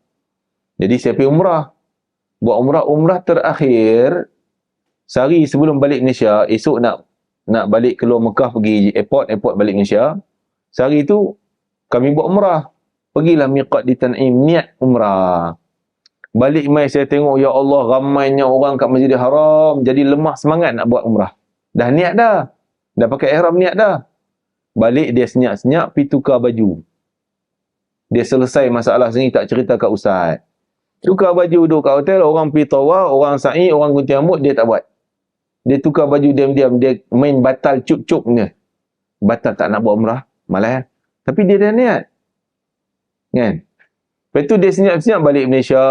Jadi saya pergi umrah. Buat umrah terakhir, sehari sebelum balik Malaysia, esok nak balik keluar Mekah, pergi airport balik Malaysia. Sehari tu, kami buat umrah. Pergilah miqat di Tan'im, niat umrah. Balik mai saya tengok, ya Allah, ramainya orang kat Masjidil Haram, jadi lemah semangat nak buat umrah. Dah niat dah. Dah pakai ihram niat dah. Balik dia senyap-senyap, pergi tukar baju. Dia selesai masalah sini, tak cerita kat Ustaz. Tukar baju duduk kat hotel, orang pergi tawaf, orang sa'i, orang gunting rambut, dia tak buat. Dia tukar baju diam-diam, dia main batal cup-cup ni. Batal tak nak buat umrah, malah. Tapi dia dah niat. Kan? Lepas tu dia senyap-senyap balik Malaysia.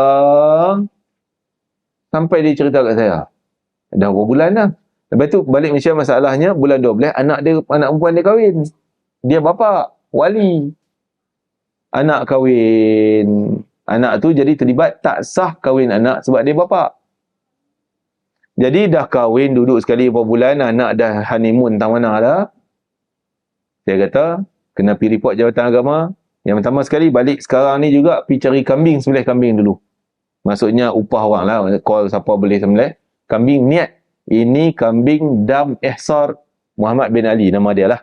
Sampai dia cerita kat saya. Dah berapa bulan dah. Lepas tu balik Malaysia, masalahnya bulan 12, anak perempuan dia kahwin. Dia bapa, wali. Anak kahwin. Anak tu jadi terlibat, tak sah kahwin anak sebab dia bapa. Jadi dah kahwin, duduk sekali berapa bulan, anak dah honeymoon entah mana dah. Saya kata, kena pergi report Jabatan Agama. Yang pertama sekali, balik sekarang ni juga, pergi cari kambing, sembelih kambing dulu. Maksudnya upah orang lah, call siapa boleh sembelih. Kambing niat. Ini kambing dam ihsar Muhammad bin Ali, nama dia lah.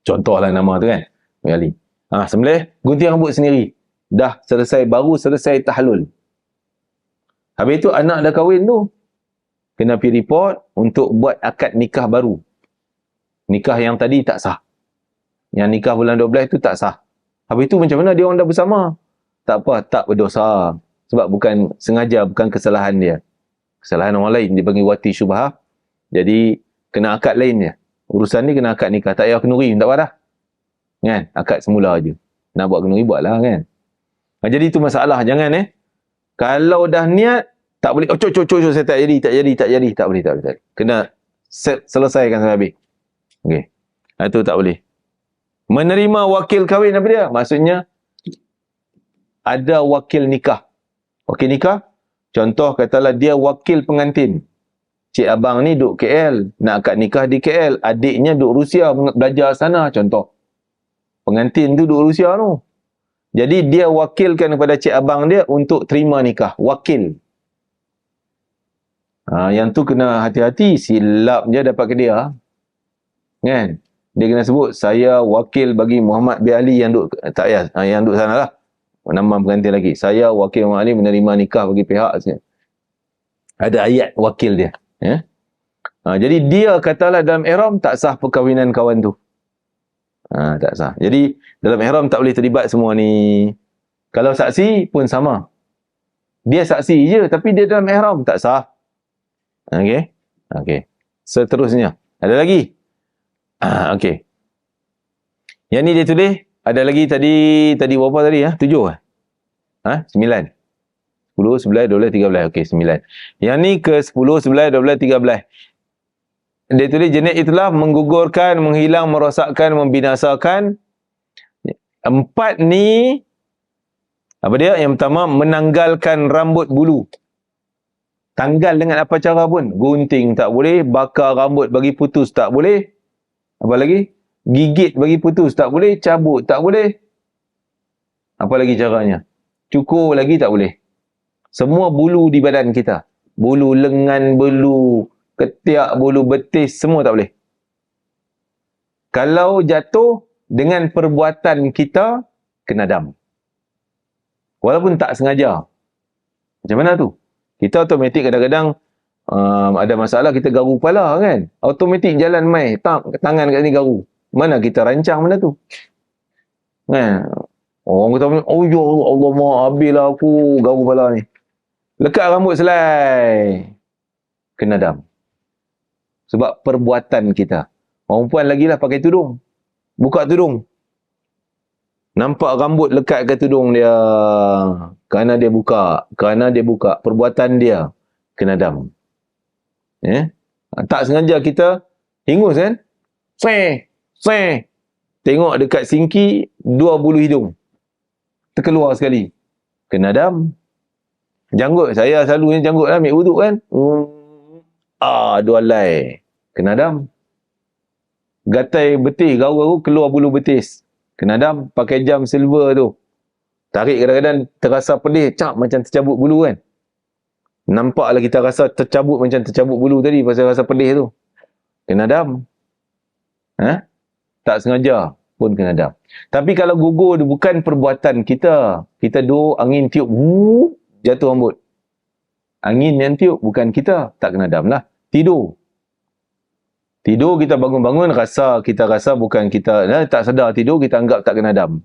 Contohlah nama tu kan, bin Ali. Sembelih, gunting rambut sendiri. Dah selesai, baru selesai tahlul. Habis tu anak dah kahwin tu, kena pergi report untuk buat akad nikah baru. Nikah yang tadi tak sah. Yang nikah bulan 12 tu tak sah. Habis tu macam mana dia orang dah bersama? Tak apa, tak berdosa. Sebab bukan sengaja, bukan kesalahan dia. Kesalahan orang lain, dia panggil wati syubhah. Jadi, kena akad lainnya. Urusan ni kena akad nikah. Tak payah kenduri, tak apa dah. Kan? Akad semula je. Nak buat kenduri, buatlah kan. Jadi itu masalah. Jangan kalau dah niat, tak boleh, saya tak jadi. Tak boleh. Kena selesaikan sampai habis. Okay. Itu tak boleh. Menerima wakil kahwin apa dia? Maksudnya ada wakil nikah. Wakil nikah, contoh katalah dia wakil pengantin. Cik abang ni duduk KL, nak akad nikah di KL. Adiknya duduk Rusia, belajar sana, contoh. Pengantin tu duduk Rusia tu. Jadi dia wakilkan kepada cik abang dia untuk terima nikah. Wakil. Yang tu kena hati-hati, silap je dapat ke dia. Kan? Dia kena sebut, saya wakil bagi Muhammad bin Ali yang duduk, tak payah, yang duduk sana lah. Nama pengantin lagi. Saya wakil Muhammad Ali menerima nikah bagi pihak. Ada ayat wakil dia. Ya? Jadi dia katalah dalam ihram tak sah perkahwinan kawan tu. Tak sah. Jadi dalam ihram tak boleh terlibat semua ni. Kalau saksi pun sama. Dia saksi je tapi dia dalam ihram tak sah. Okey. Okey. Seterusnya. Ada lagi? Okey. Yang ni dia tulis ada lagi tadi berapa tadi 7 9. 10, 11, 12, 13. Okey, 9. Yang ni ke 10, 11, 12, 13. Dia tulis jenis itulah menggugurkan, menghilang, merosakkan, membinasakan. 4 ni, apa dia? Yang pertama, menanggalkan rambut bulu. Tanggal dengan apa cara pun. Gunting tak boleh, bakar rambut bagi putus tak boleh. Apa lagi? Gigit bagi putus tak boleh, cabut tak boleh. Apa lagi caranya? Cukur lagi tak boleh. Semua bulu di badan kita. Bulu lengan, bulu ketiak, bulu betis, semua tak boleh. Kalau jatuh dengan perbuatan kita, kena dam. Walaupun tak sengaja. Macam mana tu? Kita automatik kadang-kadang ada masalah, kita garu kepala kan. Automatik jalan mai, tangan kat sini garu. Mana kita rancang benda tu? Kan? Orang kata, oh ya Allah, habislah aku garu kepala ni. Lekat rambut selai. Kena dam. Sebab perbuatan kita. Orang perempuan lagi lah pakai tudung. Buka tudung. Nampak rambut lekat ke tudung dia. Kerana dia buka. Perbuatan dia. Kena dam. Tak sengaja kita hingus kan. Tengok dekat singki 2 bulu hidung. Terkeluar sekali. Kena dam. Janggut. Saya selalu ni janggut lah. Ambil wuduk kan. 2 helai. Kena dam. Gatai betis. Garu-garu keluar bulu betis. Kena dam. Pakai jam silver tu. Tarik kadang-kadang terasa pedih. Cak macam tercabut bulu kan. Nampaklah kita rasa tercabut macam tercabut bulu tadi. Pasal rasa pedih tu. Kena dam. Tak sengaja pun kena dam. Tapi kalau gugur tu bukan perbuatan kita. Kita duduk angin tiup. Jatuh rambut. Angin yang tiup bukan kita. Tak kena dam lah. Tidur kita bangun-bangun kita rasa bukan kita. Tak sedar tidur kita anggap tak kena dam.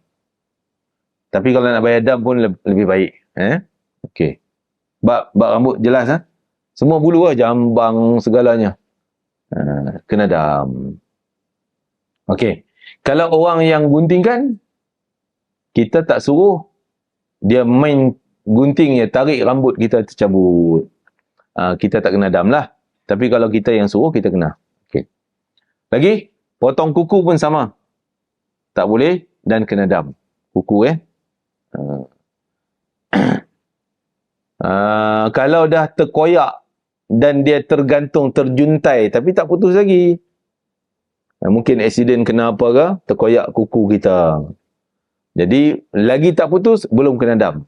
Tapi kalau nak bayar dam pun lebih baik. Okey. Bab rambut jelas Semua bulu lah. Jambang segalanya. Kena dam. Okey. Kalau orang yang guntingkan, kita tak suruh dia main gunting ya, tarik rambut kita tercabut. Kita tak kena dam lah. Tapi kalau kita yang suruh, kita kena. Okay. Lagi, potong kuku pun sama. Tak boleh dan kena dam. Kuku kalau dah terkoyak dan dia tergantung, terjuntai, tapi tak putus lagi. Mungkin aksiden kena apa ke, terkoyak kuku kita. Jadi, lagi tak putus, belum kena dam.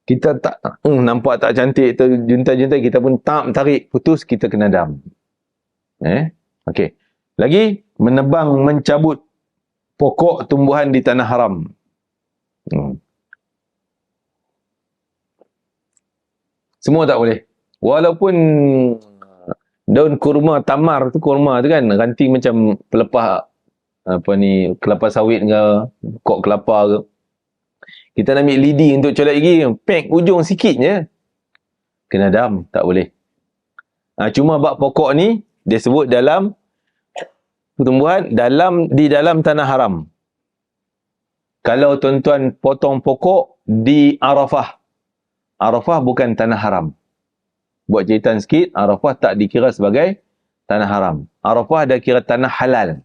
Kita tak nampak tak cantik, terjuntai-juntai, kita pun tarik, putus, kita kena dam. Okey. Lagi, menebang, mencabut pokok tumbuhan di tanah haram. Semua tak boleh. Walaupun daun kurma, tamar tu kurma tu kan, ranting macam pelepah kelapa sawit ke, kok kelapa ke. Kita nak ambil lidi untuk colek gigi, pek ujung sikit je. Kena dam, tak boleh. Cuma bab pokok ni, dia sebut dalam pertumbuhan, di dalam tanah haram. Kalau tuan-tuan potong pokok di Arafah. Arafah bukan tanah haram. Buat cerita sikit, Arafah tak dikira sebagai tanah haram. Arafah dah kira tanah halal.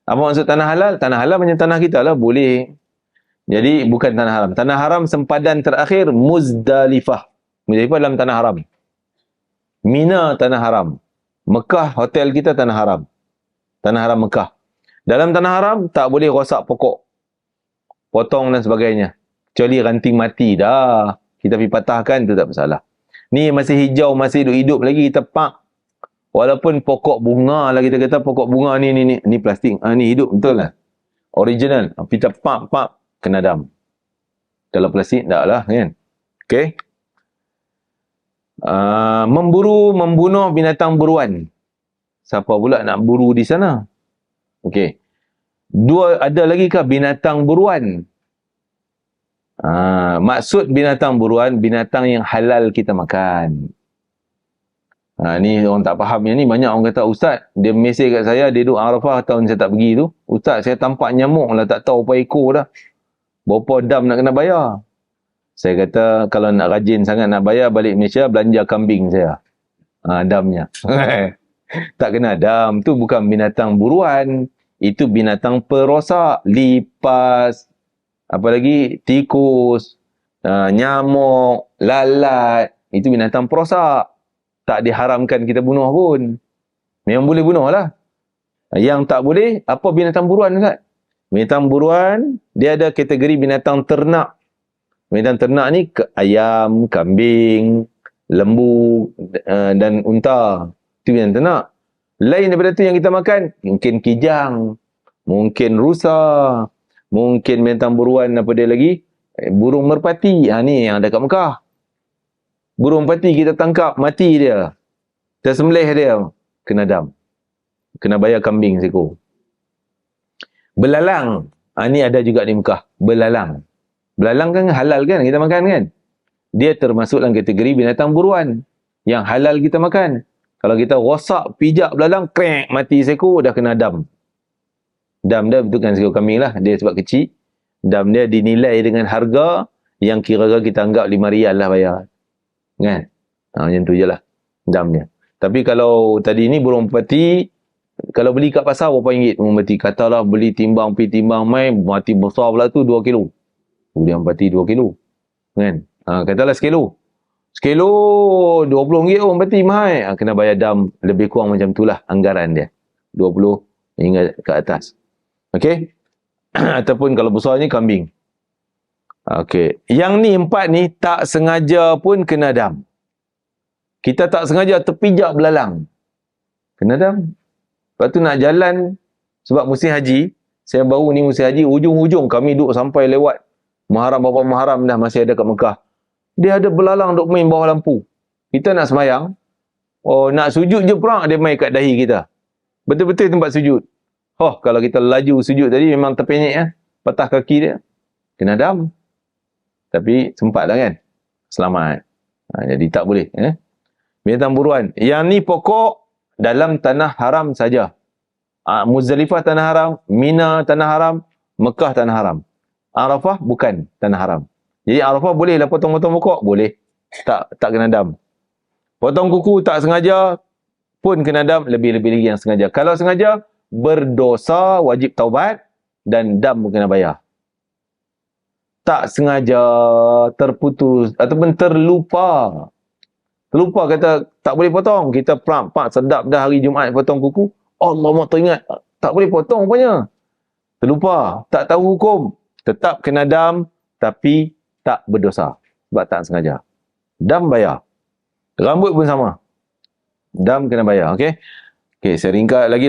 Apa maksud tanah halal? Tanah halal macam tanah kita lah, boleh. Jadi bukan tanah haram. Tanah haram sempadan terakhir Muzdalifah. Muzdalifah dalam tanah haram. Mina tanah haram. Mekah hotel kita tanah haram. Tanah haram Mekah. Dalam tanah haram tak boleh rosak pokok, potong dan sebagainya. Kecuali ranting mati dah, kita pergi patahkan, tu tak masalah. Ni masih hijau, masih hidup-hidup lagi, kita pak. Walaupun pokok bunga lah, kita kata pokok bunga ni plastik. Ni hidup betul lah. Original. Kita pak, kena dam. Kalau plastik, tak lah kan. Okay. Membunuh binatang buruan. Siapa pula nak buru di sana? Okey. Ada lagi kah binatang buruan? Maksud binatang buruan, binatang yang halal kita makan. Ni orang tak faham yang ni. Banyak orang kata, Ustaz, dia mesej kat saya, dia duduk Arafah tahun saya tak pergi tu. Ustaz, saya tampak nyamuk lah, tak tahu apa ekor dah. Berapa dam nak kena bayar? Saya kata, kalau nak rajin sangat nak bayar, balik Malaysia, belanja kambing saya. Damnya. Tak kena dam. Tu bukan binatang buruan. Itu binatang perosak. Lipas. Apa lagi? Tikus. Nyamuk. Lalat. Itu binatang perosak. Tak diharamkan kita bunuh pun. Memang boleh bunuh lah. Yang tak boleh, apa binatang buruan Ustaz? Binatang buruan, dia ada kategori binatang ternak. Binatang ternak ni ayam, kambing, lembu dan unta. Itu binatang ternak. Lain daripada tu yang kita makan, mungkin kijang, mungkin rusa, mungkin binatang buruan apa dia lagi? Burung merpati. Ni yang ada kat Mekah. Burung merpati kita tangkap, mati dia. Kita sembelih dia, kena dam. Kena bayar kambing seekor. Belalang. Ni ada juga di Mekah. Belalang. Belalang kan halal kan kita makan kan? Dia termasuk dalam kategori binatang buruan. Yang halal kita makan. Kalau kita rosak, pijak belalang, krek, mati seekor, dah kena dam. Dam dia betulkan seekor kambing lah. Dia sebab kecil. Dam dia dinilai dengan harga yang kira-kira kita anggap 5 rial lah bayar. Kan? Macam tu je lah. Dam dia. Tapi kalau tadi ni burung merpati, kalau beli kat pasar berapa ringgit burung merpati? Katalah beli timbang, pergi timbang main, mati besar pula tu 2 kilo. Burung merpati 2 kilo. Kan? Katalah sekilo. Sekilo RM20 orang merpati mahal. Kena bayar dam lebih kurang macam tu lah anggaran dia. 20 hingga ke atas. Okey? Ataupun kalau besarnya kambing. Okey. Yang ni 4 ni tak sengaja pun kena dam. Kita tak sengaja terpijak belalang. Kena dam. Lepas tu nak jalan, sebab musim haji, saya baru ni musim haji, ujung-ujung kami duduk sampai lewat Muharram, berapa Muharram dah masih ada kat Mekah. Dia ada belalang duk main bawah lampu. Kita nak semayang, nak sujud je perang, dia main kat dahi kita. Betul-betul tempat sujud. Kalau kita laju sujud tadi, memang terpenyek ya. Patah kaki dia. Kena dam. Tapi sempat lah kan. Selamat. Jadi tak boleh. Binatang buruan. Yang ni pokok dalam tanah haram saja. Muzdalifah tanah haram, Mina tanah haram, Mekah tanah haram. Arafah bukan tanah haram. Jadi Arafah boleh lah potong-potong pokok? Boleh. Tak kena dam. Potong kuku tak sengaja pun kena dam, lebih-lebih lagi yang sengaja. Kalau sengaja, berdosa, wajib taubat dan dam pun kena bayar. Tak sengaja, terputus ataupun terlupa. Terlupa kata tak boleh potong. Kita pak sedap dah hari Jumaat potong kuku. Allah teringat tak boleh potong rupanya. Terlupa, tak tahu hukum. Tetap kena dam tapi tak berdosa. Sebab tak sengaja. Dam bayar. Rambut pun sama. Dam kena bayar. Okey. Okey, saya ringkas lagi.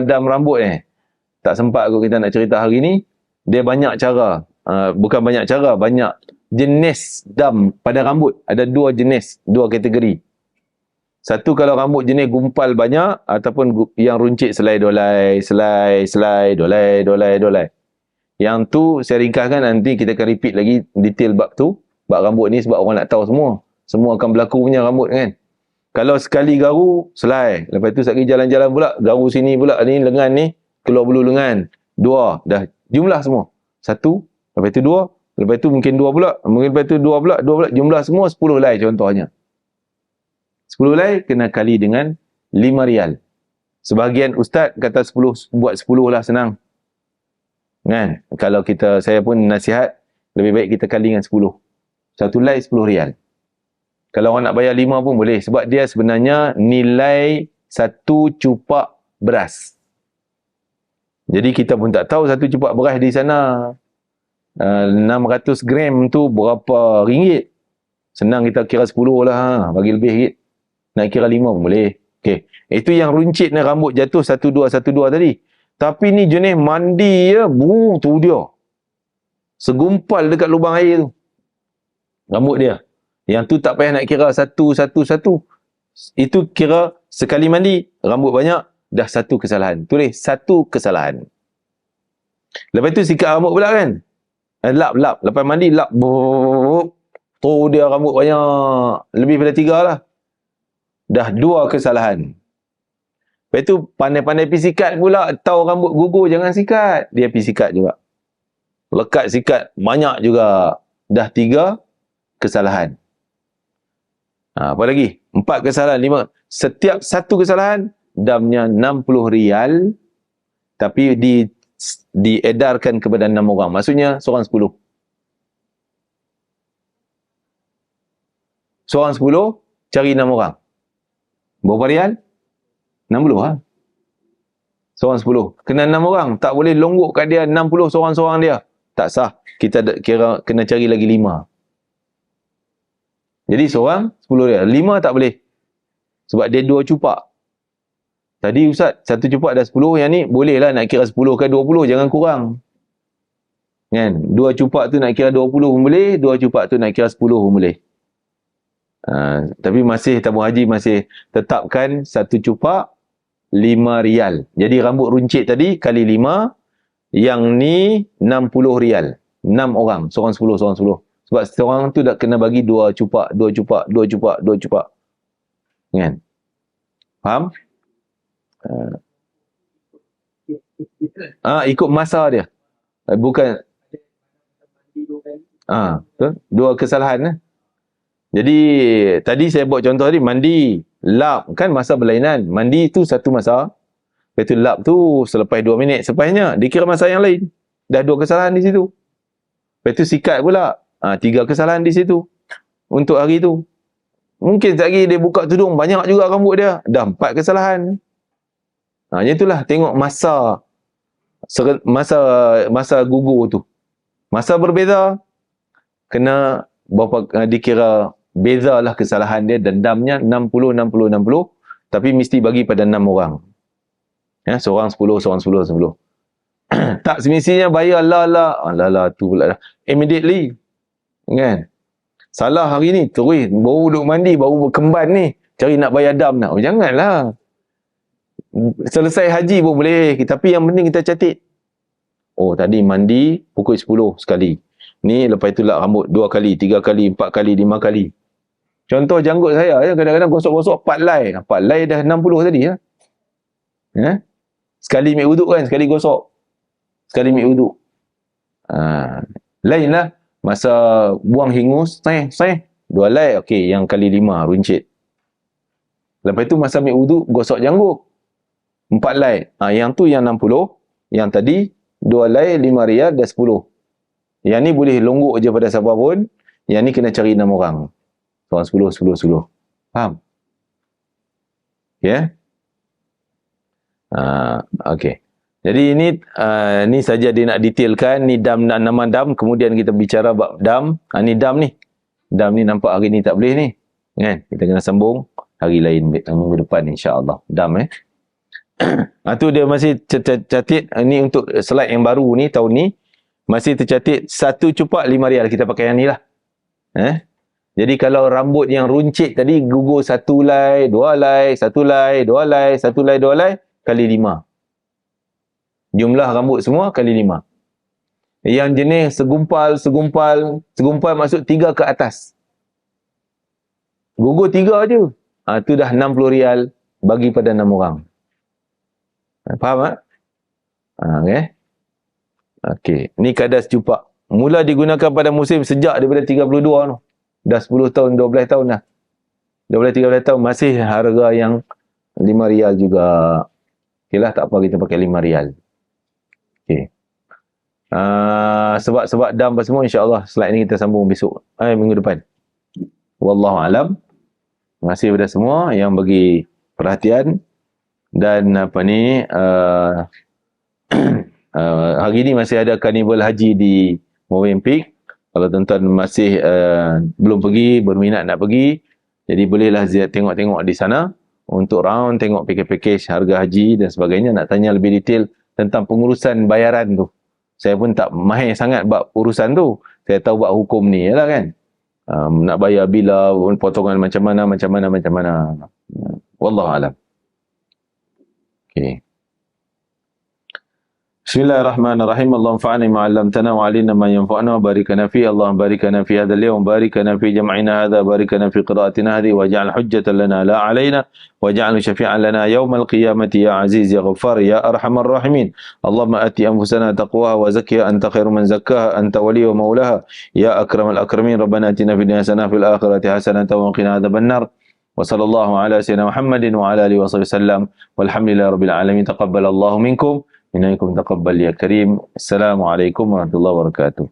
Dam rambut ni. Tak sempat kita nak cerita hari ni. Dia banyak cara. Bukan banyak cara, banyak jenis dam pada rambut. Ada 2 jenis, 2 kategori. Satu kalau rambut jenis gumpal banyak ataupun yang runcit selai dolai. Yang tu saya ringkaskan, nanti kita akan repeat lagi detail bab tu. Bab rambut ni sebab orang nak tahu semua. Semua akan berlaku punya rambut kan. Kalau sekali garu, selai. Lepas tu sekali jalan-jalan pula, garu sini pula, ni lengan ni, keluar bulu lengan. 2, dah jumlah semua. 1, lepas tu 2, lepas tu mungkin 2 pula, mungkin lepas tu 2 pula, jumlah semua 10 helai contohnya. 10 helai kena kali dengan 5 rial. Sebahagian ustaz kata 10, buat 10 lah senang. Kan? Kalau saya pun nasihat, lebih baik kita kali dengan 10. Satu helai 10 rial. Kalau orang nak bayar 5 pun boleh. Sebab dia sebenarnya nilai satu cupak beras. Jadi kita pun tak tahu satu cupak beras di sana 600 gram tu berapa ringgit. Senang kita kira 10 lah. Bagi lebih sikit. Nak kira 5 pun boleh. Okey. Itu yang runcit ni rambut jatuh 1-2 tadi. Tapi ni jenis mandi ya. Tu dia. Segumpal dekat lubang air tu. Rambut dia. Yang tu tak payah nak kira satu. Itu kira sekali mandi, rambut banyak, dah satu kesalahan. Tulis satu kesalahan. Lepas tu sikat rambut pula kan. Lap. Lepas mandi, lap. Tu dia rambut banyak. Lebih pada 3 lah. Dah 2 kesalahan. Lepas tu pandai-pandai pergi sikat pula. Tahu rambut gugur, jangan sikat. Dia pergi sikat juga. Lekat sikat, banyak juga. Dah 3 kesalahan. Apa lagi? 4 kesalahan, 5. Setiap satu kesalahan, damnya 60 rial. Tapi diedarkan kepada 6 orang. Maksudnya, seorang 10. Seorang 10, cari 6 orang. Berapa rial? 60 lah. Seorang 10. Kena 6 orang. Tak boleh longgok kat dia 60 seorang-seorang dia. Tak sah. Kita kira kena cari lagi 5. Jadi seorang 10 rial. 5 tak boleh. Sebab dia 2 cupak. Tadi Ustaz, 1 cupak dah 10. Yang ni boleh lah nak kira 10 ke 20. Jangan kurang. Kan? 2 cupak tu nak kira 20 pun boleh. 2 cupak tu nak kira 10 pun boleh. Tapi masih tabung haji masih tetapkan 1 cupak 5 rial. Jadi rambut runcit tadi kali 5. Yang ni 60 rial. 6 orang. Seorang 10. Sebab seorang tu dah kena bagi 2 cupak. Kan? Faham? Ikut masa dia. Bukan. Betul? 2 kesalahan. Jadi, tadi saya buat contoh tadi, mandi, lap. Kan masa berlainan. Mandi tu satu masa. Lepas tu lap tu selepas 2 minit. Sepasnya, dikira masa yang lain. Dah 2 kesalahan di situ. Lepas tu sikat pula. 3 kesalahan di situ. Untuk hari tu. Mungkin sekejap lagi dia buka tudung. Banyak juga rambut dia. Dah 4 kesalahan. Itulah. Tengok masa gugur tu. Masa berbeza. Kena dikira beza lah kesalahan dia. Dan damnya 60. Tapi mesti bagi pada 6 orang. Seorang 10. Tak semestinya bayar lah tu pula dah. Immediately. Kan? Salah hari ni, terus baru duduk mandi, baru berkemban ni, cari nak bayar dam nak. Janganlah. Selesai haji pun boleh, tapi yang penting kita catat. Tadi mandi pukul 10 sekali. Ni lepas tu lap rambut 2 kali, 3 kali, 4 kali, 5 kali. Contoh janggut saya, kadang-kadang gosok-gosok 4 helai. 4 helai dah 60 tadi. Sekali ambil wuduk kan, sekali gosok. Sekali ambil wuduk. Lain lah. Masa buang hingus, 2 helai, okey, yang kali 5, runcit. Lepas tu masa ambil wuduk, gosok janggut. 4 helai. Yang tu yang 60, yang tadi 2 helai, 5 rial, dah 10. Yang ni boleh longgok je pada siapa pun. Yang ni kena cari 6 orang. Seorang 10. Faham? Ya? Okey. Jadi ni saja dia nak detailkan. Ni dam dan nama dam. Kemudian kita bicara bab dam. Ni dam ni. Dam ni nampak hari ni tak boleh ni. Kan? Kita kena sambung hari lain. Minggu depan insya-Allah. Dam tu dia masih catat. Ni untuk slide yang baru ni tahun ni. Masih tercatat 1 cupak 5 rial. Kita pakai yang ni lah. Jadi kalau rambut yang runcit tadi gugur 1 helai, 2 helai, 1 helai, 2 helai, 1 helai, 2 helai, kali 5. Jumlah rambut semua kali 5. Yang jenis segumpal maksud 3 ke atas. Gugur 3 je. Tu dah 60 rial bagi pada 6 orang. Faham tak? Okay. Okey. Ni kadar secupak. Mula digunakan pada musim sejak daripada 32 tu. Dah 10 tahun, 12 tahun dah. 12-13 tahun masih harga yang 5 rial juga. okeylah, tak apa kita pakai 5 rial. Okey. Sebab dam apa semua, insya-Allah slide ni kita sambung besok, minggu depan. Wallahu alam. Terima kasih kepada semua yang bagi perhatian dan hari ni masih ada karnival haji di Movenpick. Kalau tuan-tuan masih belum pergi, berminat nak pergi, jadi bolehlah tengok-tengok di sana untuk round, tengok package harga haji dan sebagainya. Nak tanya lebih detail tentang pengurusan bayaran tu, saya pun tak mahir sangat bab urusan tu. Saya tahu bab hukum ni lah kan. Nak bayar bila, potongan macam mana. Wallahu alam. Okey. Bismillahirrahmanirrahim. Allahumma fa'alna ma 'allamtana wa 'allimna ma yanfa'una wa barik lana fi. Allahumma barik lana fi hadzal yawm, barik lana fi jam'ina hadha, barik lana fi qira'atina hadhihi waj'al hujjatan lana la 'alaina waj'alhu syafi'an lana yawmal qiyamati ya 'aziz ya ghaffar ya arhamar rahimin. Allahumma ati anfusana taqwaha wa zakkiha anta khairu man zakkaha anta waliyyu wa maulaha ya akramal akramin. Rabbana atina fid dunya hasanah fil akhirati hasanah wa qina adzabannar. Wa sallallahu ala sayyidina Muhammadin wa ala alihi wa sahbihi wasallam. Walhamdulillahi rabbil alamin. Taqabbalallahu minkum. Minaikum taqabbal ya karim. Assalamualaikum warahmatullahi wabarakatuh.